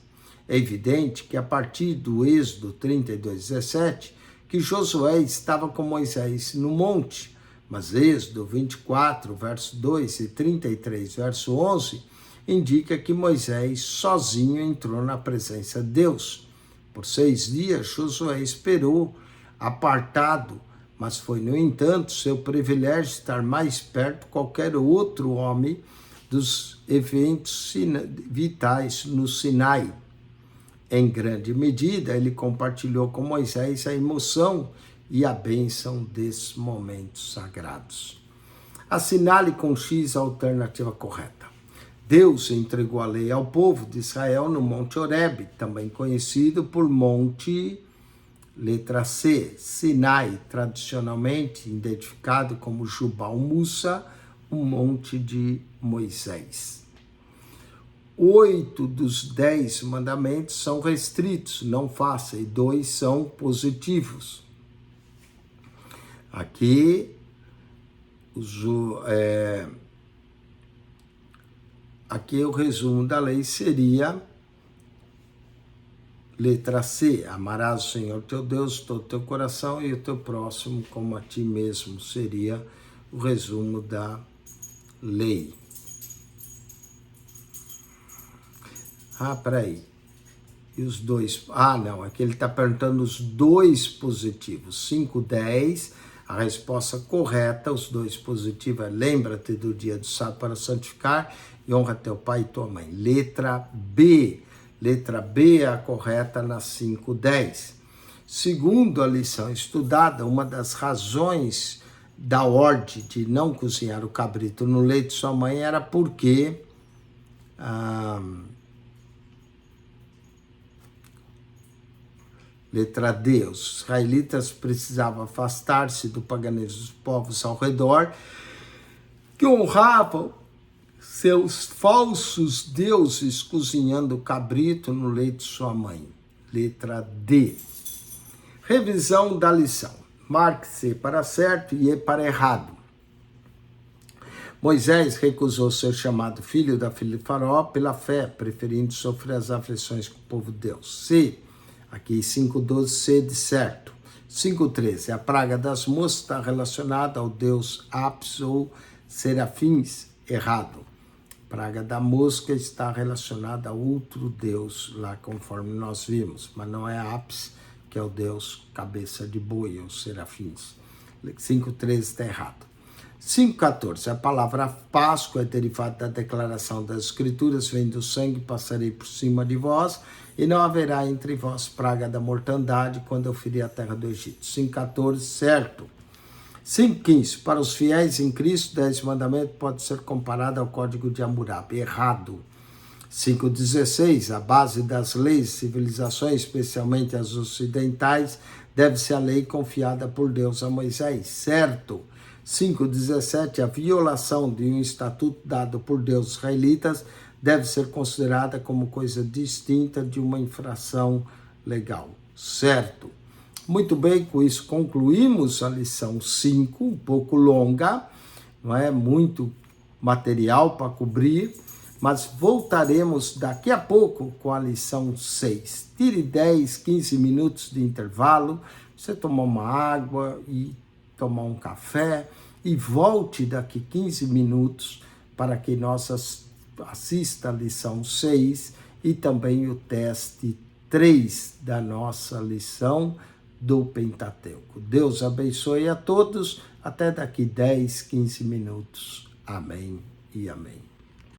É evidente que a partir do Êxodo 32:17, que Josué estava com Moisés no monte, mas Êxodo 24, verso 2 e 33, verso 11, indica que Moisés sozinho entrou na presença de Deus. Por 6 dias, Josué esperou apartado, mas foi, no entanto, seu privilégio estar mais perto de qualquer outro homem dos eventos vitais no Sinai. Em grande medida, ele compartilhou com Moisés a emoção e a bênção desses momentos sagrados. Assinale com X a alternativa correta. Deus entregou a lei ao povo de Israel no Monte Horebe, também conhecido por Monte, letra C, Sinai, tradicionalmente identificado como Jubal Mussa, o Monte de Moisés. 8 dos 10 mandamentos são restritos, não faça, e 2 são positivos. Aqui, o resumo da lei seria, letra C, amarás o Senhor teu Deus todo o teu coração e o teu próximo como a ti mesmo, seria o resumo da lei. Peraí. E os 2? Não, aqui ele está perguntando os 2 positivos. 5, 10. A resposta correta, os 2 positivos é: lembra-te do dia do sábado para santificar e honra teu pai e tua mãe. Letra B. Letra B é a correta na 5, 10. Segundo a lição estudada, uma das razões da ordem de não cozinhar o cabrito no leite de sua mãe era porque letra D, os israelitas precisavam afastar-se do paganismo dos povos ao redor, que honravam seus falsos deuses cozinhando o cabrito no leite de sua mãe. Letra D. Revisão da lição. Marque C para certo e E para errado. Moisés recusou ser chamado filho da filha de Faraó pela fé, preferindo sofrer as aflições com o povo de Deus. C. Aqui 5:12, C de certo. 5:13, a praga das moscas está relacionada ao deus Apis ou Serafins, errado. A praga da mosca está relacionada a outro deus, lá conforme nós vimos, mas não é Apis, que é o deus cabeça de boi, ou Serafins. 5:13 está errado. 5:14, a palavra Páscoa é derivada da declaração das Escrituras: vem do sangue, passarei por cima de vós, e não haverá entre vós praga da mortandade quando eu ferir a terra do Egito. 5:14, certo. 5:15, para os fiéis em Cristo, 10 mandamentos pode ser comparado ao Código de Hammurabi, errado. 5:16, a base das leis e civilizações, especialmente as ocidentais, deve ser a lei confiada por Deus a Moisés, certo. 5:17, a violação de um estatuto dado por Deus aos israelitas deve ser considerada como coisa distinta de uma infração legal, certo. Muito bem, com isso concluímos a lição 5, um pouco longa, não é muito material para cobrir, mas voltaremos daqui a pouco com a lição 6. Tire 10, 15 minutos de intervalo, você tomar uma água e tomar um café e volte daqui 15 minutos para que nós assista a lição 6 e também o teste 3 da nossa lição do Pentateuco. Deus abençoe a todos. Até daqui 10, 15 minutos. Amém e amém.